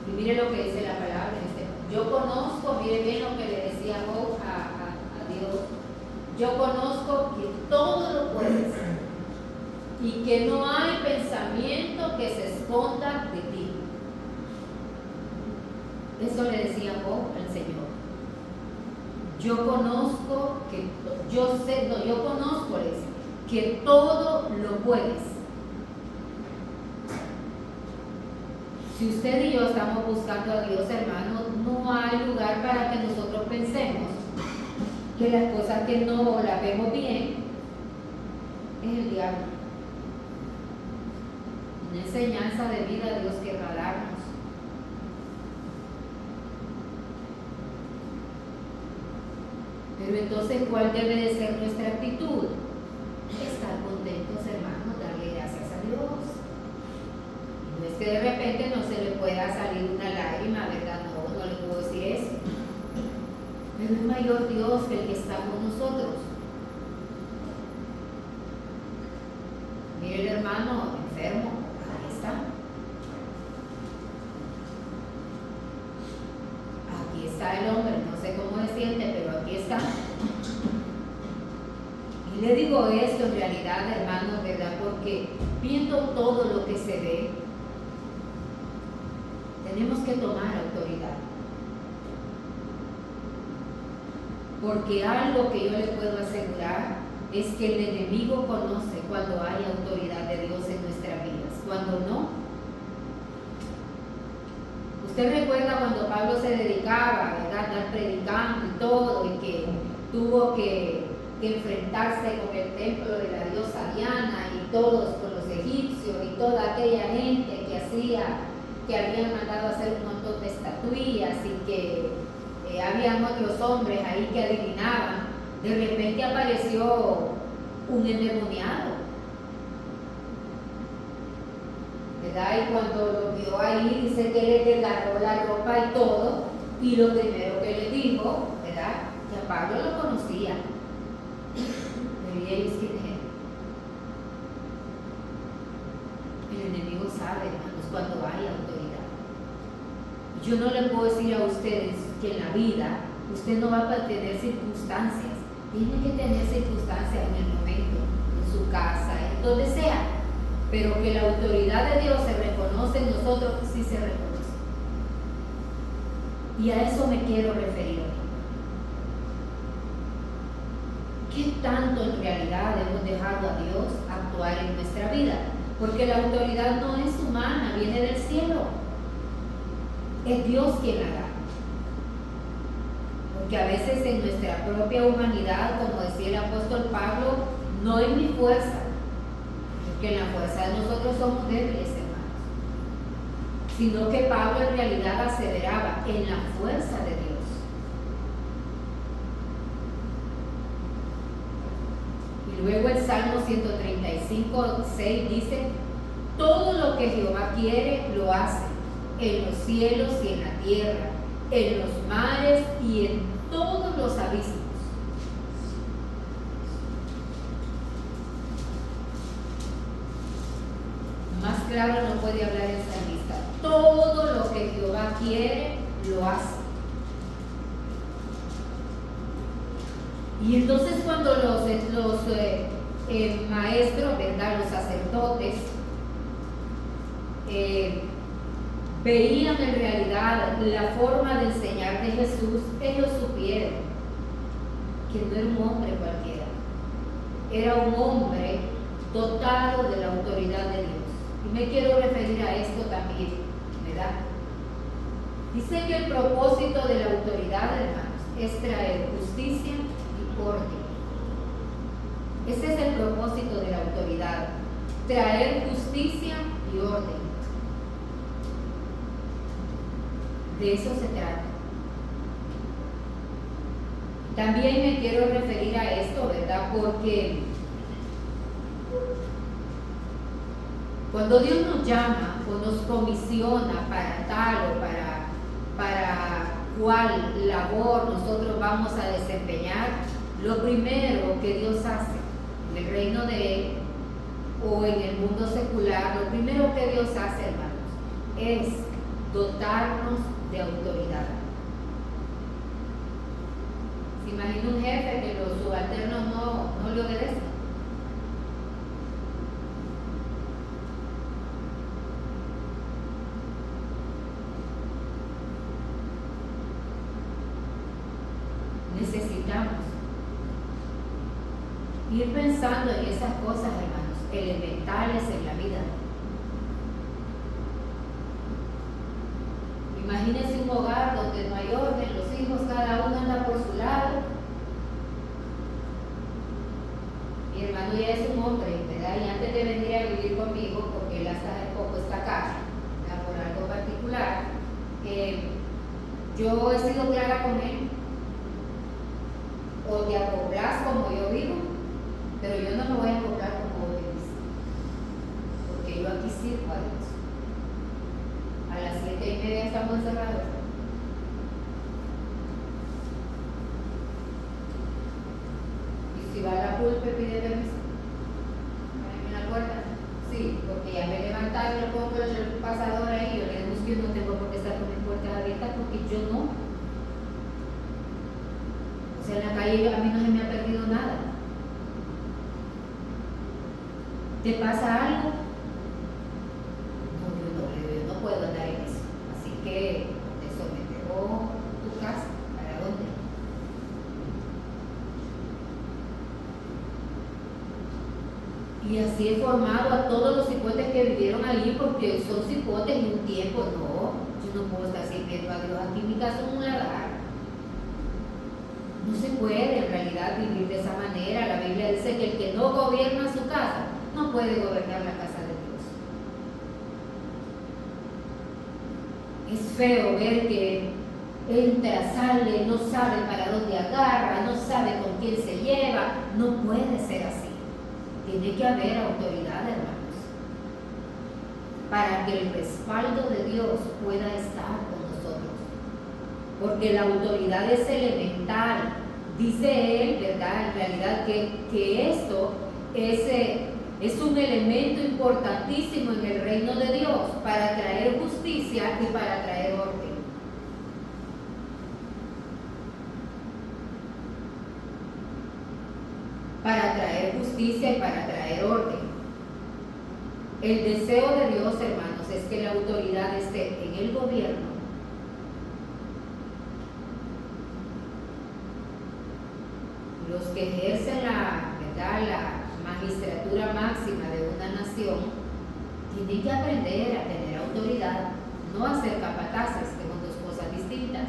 Y mire lo que dice la palabra. Yo conozco, mire bien lo que le decía Job a Dios. Yo conozco que todo lo puedes y que no hay pensamiento que se esconda de ti. Eso le decía Job al Señor. Yo conozco que, yo conozco que todo lo puedes. Si usted y yo estamos buscando a Dios, hermano, no hay lugar para que nosotros pensemos que las cosas que no las vemos bien es el diablo. Una enseñanza de vida Dios querrá darnos. Pero entonces, ¿cuál debe de ser nuestra actitud? Estar contentos, hermanos, darle gracias a Dios. No es que de repente no se le pueda salir una lágrima, ¿verdad? No le puedo decir eso. Pero es mayor Dios que el que está con nosotros. Mire el hermano enfermo, ahí está. Aquí está el hombre, no sé cómo se siente, pero aquí está. Y le digo esto en realidad, hermanos, ¿verdad? Porque viendo todo lo que se ve, tenemos que tomar autoridad. Porque algo que yo le puedo asegurar es que el enemigo conoce cuando hay autoridad de Dios en nuestras vidas, cuando no. Usted recuerda cuando Pablo se dedicaba, ¿verdad?, a estar predicando y todo, y que tuvo que enfrentarse con el templo de la diosa Diana y todos con los egipcios y toda aquella gente que habían mandado a hacer un montón de estatuillas y que habían otros hombres ahí que adivinaban. De repente apareció un endemoniado, ¿verdad? Y cuando lo vio ahí, dice que le desgarró la ropa y todo, y lo primero que le dijo, ¿verdad? Que a Pablo lo conocía. Pero ¿y ellos quién es? El enemigo sabe, hermanos, cuando hay autoridad. Yo no le puedo decir a ustedes que en la vida usted no va a tener circunstancias. Tiene que tener circunstancias en el momento, en su casa, en donde sea. Pero que la autoridad de Dios se reconoce en nosotros, sí se reconoce. Y a eso me quiero referir hoy. ¿Qué tanto en realidad hemos dejado a Dios actuar en nuestra vida? Porque la autoridad no es humana, viene del cielo. Es Dios quien la da. Porque a veces en nuestra propia humanidad, como decía el apóstol Pablo, no es mi fuerza. Porque en la fuerza de nosotros somos débiles, hermanos. Sino que Pablo en realidad aseveraba en la fuerza de Dios. Y luego el Salmo 135:6 dice: todo lo que Jehová quiere lo hace, en los cielos y en la tierra, en los mares y en todos los abismos. Más claro no puede hablar el salmista. Todo lo que Jehová quiere lo hace. Y entonces cuando los maestros, ¿verdad?, los sacerdotes, veían en realidad la forma de enseñar de Jesús, ellos supieron que no era un hombre cualquiera, era un hombre dotado de la autoridad de Dios. Y me quiero referir a esto también, ¿verdad? Dice que el propósito de la autoridad, hermanos, es traer justicia y orden. Ese es el propósito de la autoridad, traer justicia y orden. De eso se trata. También me quiero referir a esto, ¿verdad? Porque cuando Dios nos llama o nos comisiona para tal o para cual labor nosotros vamos a desempeñar, lo primero que Dios hace en el reino de Él o en el mundo secular, lo primero que Dios hace, hermanos, es dotarnos de autoridad. ¿Se imagina un jefe que los subalternos no le obedecen? Necesitamos ir pensando en esas cosas, hermanos, elementales en la vida. Imagínense un hogar donde no hay orden, los hijos cada uno anda por su lado. Mi hermano ya es un hombre, ¿verdad? Y antes de venir a vivir conmigo, porque él hasta hace poco está acá, ¿verdad?, por algo particular, yo he sido clara con él. O te acoplas como yo vivo, pero yo no me voy a acoplar como vos vivís, porque yo aquí sirvo a Dios. A las 7:30 estamos cerrados. Y si va a la pulpe, pide permiso. ¿En la puerta? Sí, porque ya me levantaron, le pongo el pasador ahí, yo le digo que no tengo por qué estar con mis puertas abiertas, porque yo no. O sea, en la calle a mí no se me ha perdido nada. ¿Te pasa algo? Yo no puedo andar en eso. Así que te someteró tu casa. ¿Para dónde? Y así he formado a todos los cipotes que vivieron allí, porque son cipotes y un tiempo. No, yo no puedo estar sirviendo a Dios aquí. Mi casa es un lagar. No se puede en realidad vivir de esa manera. La Biblia dice que el que no gobierna su casa no puede gobernar la casa de Dios. Es feo ver que entra, sale, no sabe para dónde agarra, no sabe con quién se lleva. No puede ser así. Tiene que haber autoridad, hermanos, para que el respaldo de Dios pueda estar con nosotros. Porque la autoridad es elemental. Dice él, ¿verdad? En realidad que esto es un elemento importantísimo en el reino de Dios para traer justicia y para traer orden. Para traer justicia y para traer orden. El deseo de Dios, hermanos, es que la autoridad esté en el gobierno, los que ejercen la magistratura máxima de una nación, tienen que aprender a tener autoridad, no a ser capataces, que son dos cosas distintas,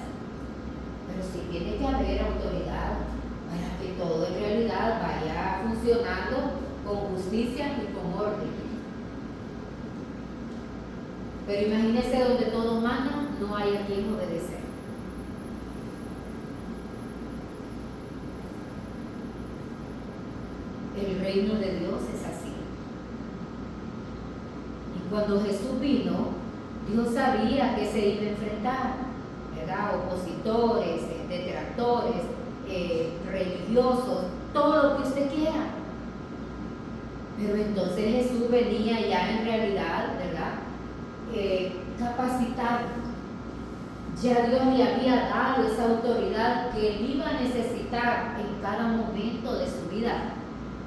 pero sí tiene que haber autoridad para que todo en realidad vaya funcionando con justicia y con orden. Pero imagínense donde todo manda, no hay a quien obedecer. El reino de Dios es así. Y cuando Jesús vino, Dios sabía que se iba a enfrentar, ¿verdad? Opositores, detractores, religiosos, todo lo que usted quiera. Pero entonces Jesús venía ya en realidad, ¿verdad? Capacitado. Ya Dios le había dado esa autoridad que él iba a necesitar en cada momento de su vida.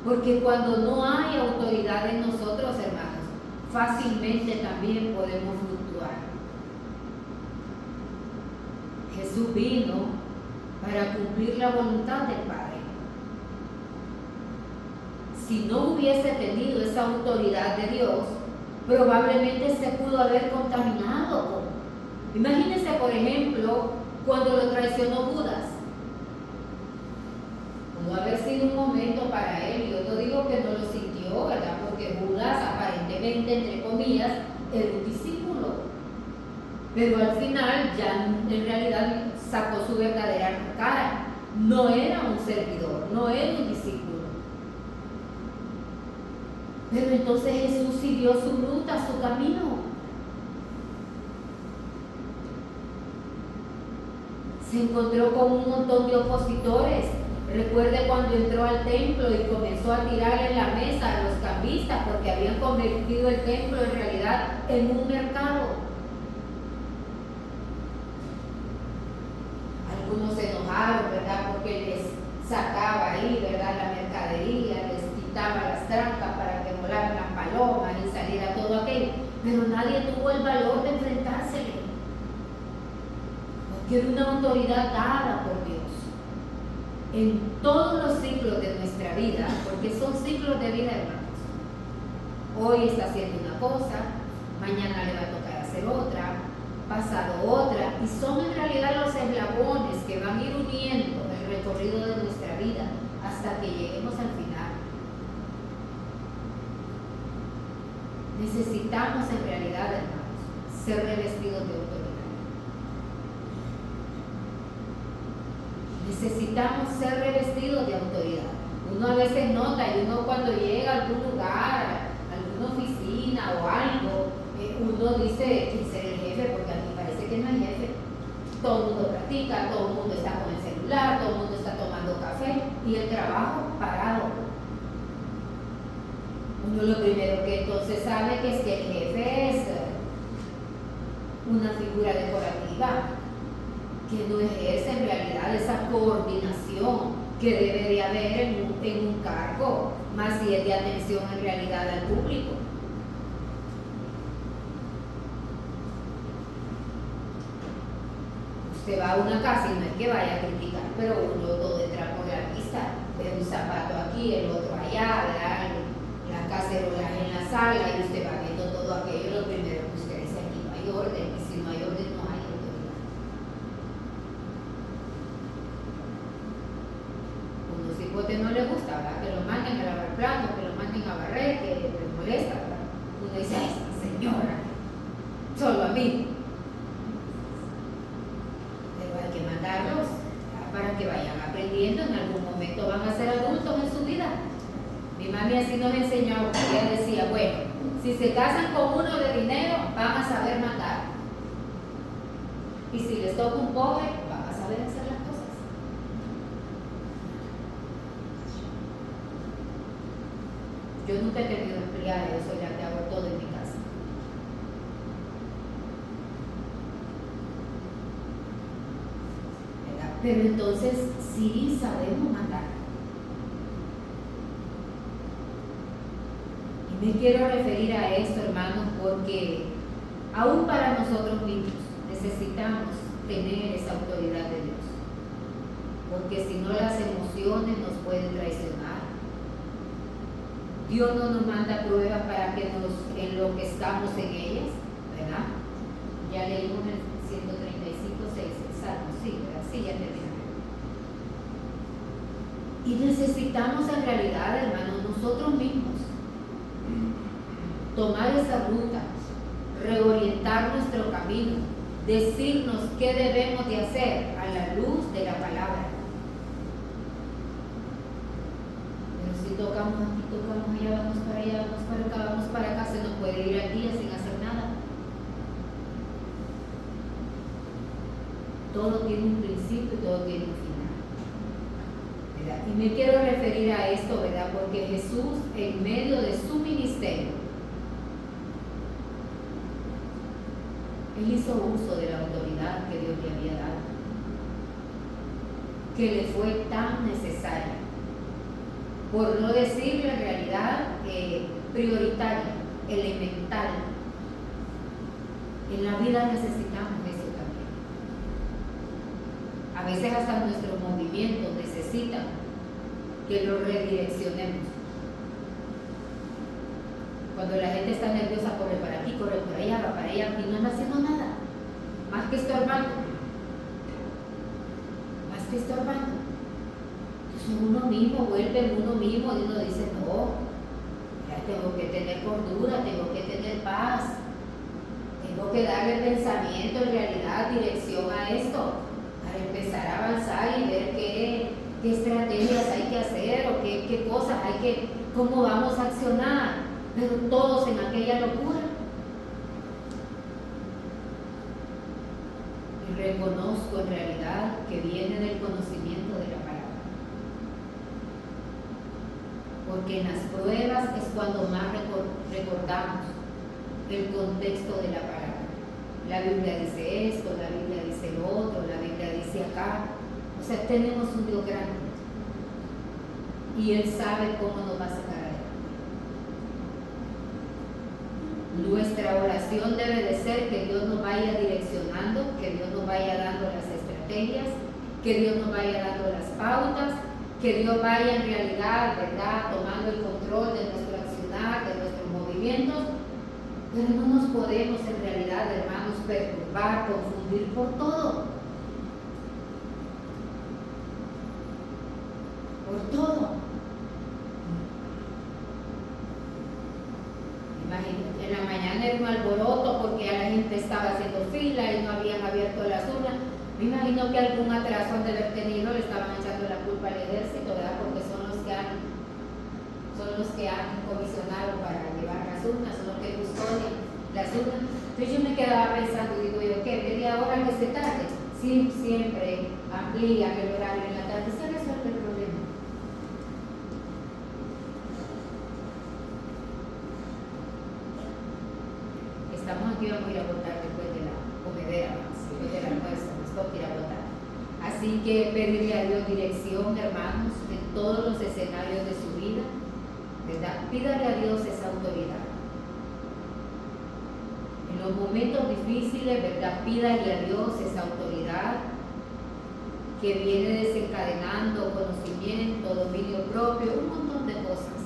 Porque cuando no hay autoridad en nosotros, hermanos, fácilmente también podemos fluctuar. Jesús vino para cumplir la voluntad del Padre. Si no hubiese tenido esa autoridad de Dios, probablemente se pudo haber contaminado. Imagínense, por ejemplo, cuando lo traicionó Judas. Pudo haber sido un momento para él, yo no digo que no lo sintió, ¿verdad? Porque Judas aparentemente, entre comillas, era un discípulo. Pero al final ya en realidad sacó su verdadera cara. No era un servidor, no era un discípulo. Pero entonces Jesús siguió su ruta, su camino. Se encontró con un montón de opositores. Recuerde cuando entró al templo y comenzó a tirarle en la mesa a los cambistas porque habían convertido el templo en realidad en un mercado. Algunos se enojaron, ¿verdad? Porque les sacaba ahí, ¿verdad? La mercadería, les quitaba las trancas para que volaran las palomas y saliera todo aquello. Pero nadie tuvo el valor de enfrentársele. Porque era una autoridad dada por Dios. En todos los ciclos de nuestra vida, porque son ciclos de vida, hermanos. Hoy está haciendo una cosa, mañana le va a tocar hacer otra, pasado otra, y son en realidad los eslabones que van a ir uniendo el recorrido de nuestra vida hasta que lleguemos al final. Necesitamos en realidad, hermanos, ser revestidos de autoridad. Necesitamos ser revestidos de autoridad. Uno a veces nota, y uno cuando llega a algún lugar, a alguna oficina o algo, uno dice que ser el jefe, porque a mí parece que no hay jefe. Todo el mundo practica, todo el mundo está con el celular, todo el mundo está tomando café y el trabajo parado. Uno lo primero que entonces sabe que es que el jefe es una figura decorativa, que no ejerce en realidad esa coordinación que debe de haber en un cargo, más si es de atención en realidad al público. Usted va a una casa y no es que vaya a criticar, pero uno todo entra por la vista, ve un zapato aquí, el otro allá, ¿verdad? La cacerola en la sala y usted va viendo todo aquello. Lo primero que usted dice, aquí no hay orden, y si no hay orden no hay autoridad. Unos hipotes no le gusta, ¿verdad? Que lo manden a lavar platos, que lo manden a barrer, que les molesta, ¿verdad? Uno dice, ay, señora, solo a mí. Pero hay se casan con uno de dinero, van a saber mandar. Y si les toca un pobre, van a saber hacer las cosas. Yo nunca he tenido empleada, yo soy la que hago todo en mi casa. ¿Verdad? Pero entonces sí sabemos mandar. Y me quiero referir a esto, hermanos, porque aún para nosotros mismos necesitamos tener esa autoridad de Dios, porque si no las emociones nos pueden traicionar. Dios no nos manda pruebas para que nos enloquezcamos en ellas, ¿verdad? Ya leímos el 135:6, el Salmo, sí, ¿verdad? Sí, ya terminamos. Y necesitamos en realidad, hermanos, nosotros mismos tomar esa ruta, reorientar nuestro camino, decirnos qué debemos de hacer a la luz de la palabra. Pero si tocamos aquí, tocamos allá, vamos para allá, vamos para acá, vamos para acá, se nos puede ir al día sin hacer nada. Todo tiene un principio y todo tiene un final, ¿verdad? Y me quiero referir a esto, ¿verdad? Porque Jesús, en medio de su ministerio, Él hizo uso de la autoridad que Dios le había dado, que le fue tan necesaria, por no decirle en realidad prioritaria, elemental. En la vida necesitamos eso también. A veces hasta nuestros movimientos necesitan que los redireccionemos. Cuando la gente está nerviosa, corre para aquí, corre por allá, va para allá, y no anda haciendo nada, más que estorbando. Más que estorbando. Entonces uno mismo vuelve en uno mismo y uno dice, no, ya tengo que tener cordura, tengo que tener paz, tengo que darle pensamiento, en realidad, dirección a esto, para empezar a avanzar y ver qué estrategias hay que hacer o qué cosas hay que, cómo vamos a accionar. Pero todos en aquella locura. Y reconozco en realidad que viene del conocimiento de la palabra. Porque en las pruebas es cuando más recordamos el contexto de la palabra. La Biblia dice esto, la Biblia dice lo otro, la Biblia dice acá. O sea, tenemos un Dios grande. Y Él sabe cómo nos va a sacar. Nuestra oración debe de ser que Dios nos vaya direccionando, que Dios nos vaya dando las estrategias, que Dios nos vaya dando las pautas, que Dios vaya en realidad, ¿verdad?, tomando el control de nuestro accionar, de nuestros movimientos. Pero no nos podemos en realidad, hermanos, perturbar, confundir por todo. Por todo. Imagínate, en la mañana era un alboroto porque ya la gente estaba haciendo fila y no habían abierto las urnas. Me imagino que algún atraso han de haber tenido, le estaban echando la culpa al ejército, ¿verdad? Porque son los que han comisionado para llevar las urnas, son los que custodian las urnas. Entonces yo me quedaba pensando, digo yo, ¿qué? ¿Media hora que se tarde? Sí, siempre amplían el horario en la tarde, se resuelve el problema. Estamos aquí, vamos a ir a votar después de la comedera, después del almuerzo, nos toca ir a votar. Así que pedirle a Dios dirección, hermanos, en todos los escenarios de su vida, ¿verdad? Pídale a Dios esa autoridad. En los momentos difíciles, ¿verdad? Pídale a Dios esa autoridad que viene desencadenando conocimiento, dominio propio, un montón de cosas.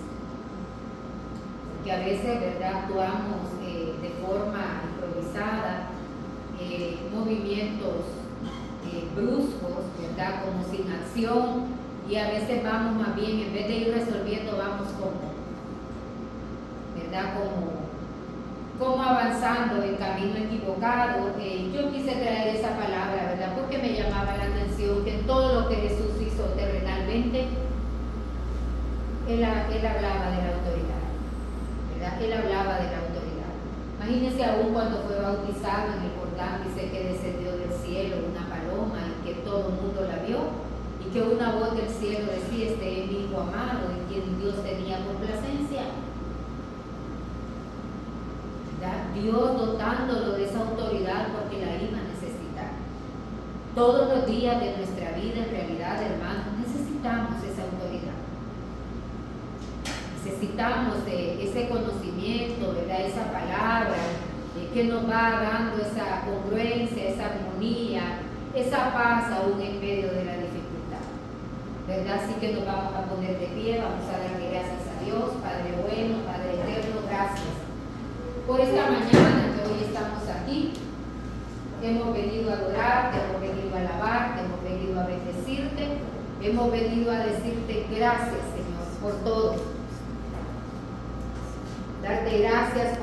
Porque a veces, ¿verdad?, actuamos de forma improvisada, movimientos bruscos, ¿verdad?, como sin acción, y a veces vamos más bien, en vez de ir resolviendo, vamos como, ¿verdad?, como avanzando en camino equivocado. Yo quise traer esa palabra, ¿verdad?, porque me llamaba la atención que en todo lo que Jesús hizo terrenalmente, Él hablaba de la autoridad, ¿verdad? Él hablaba de la autoridad. Imagínense aún cuando fue bautizado en el Jordán, dice que descendió del cielo una paloma y que todo el mundo la vio y que una voz del cielo decía: este es mi hijo amado en quien Dios tenía complacencia. ¿Verdad? Dios dotándolo de esa autoridad porque la iba a necesitar. Todos los días de nuestra vida, en realidad, hermanos, necesitamos esa autoridad. Necesitamos de ese conocimiento, ¿verdad? Esa palabra que nos va dando esa congruencia, esa armonía, esa paz aún en medio de la dificultad, ¿verdad? Así que nos vamos a poner de pie, vamos a darle gracias a Dios, Padre bueno, Padre eterno, gracias por esta mañana que hoy estamos aquí. Hemos venido a adorarte, hemos venido a alabarte, hemos venido a bendecirte, hemos venido a decirte gracias, Señor, por todo. Darte gracias por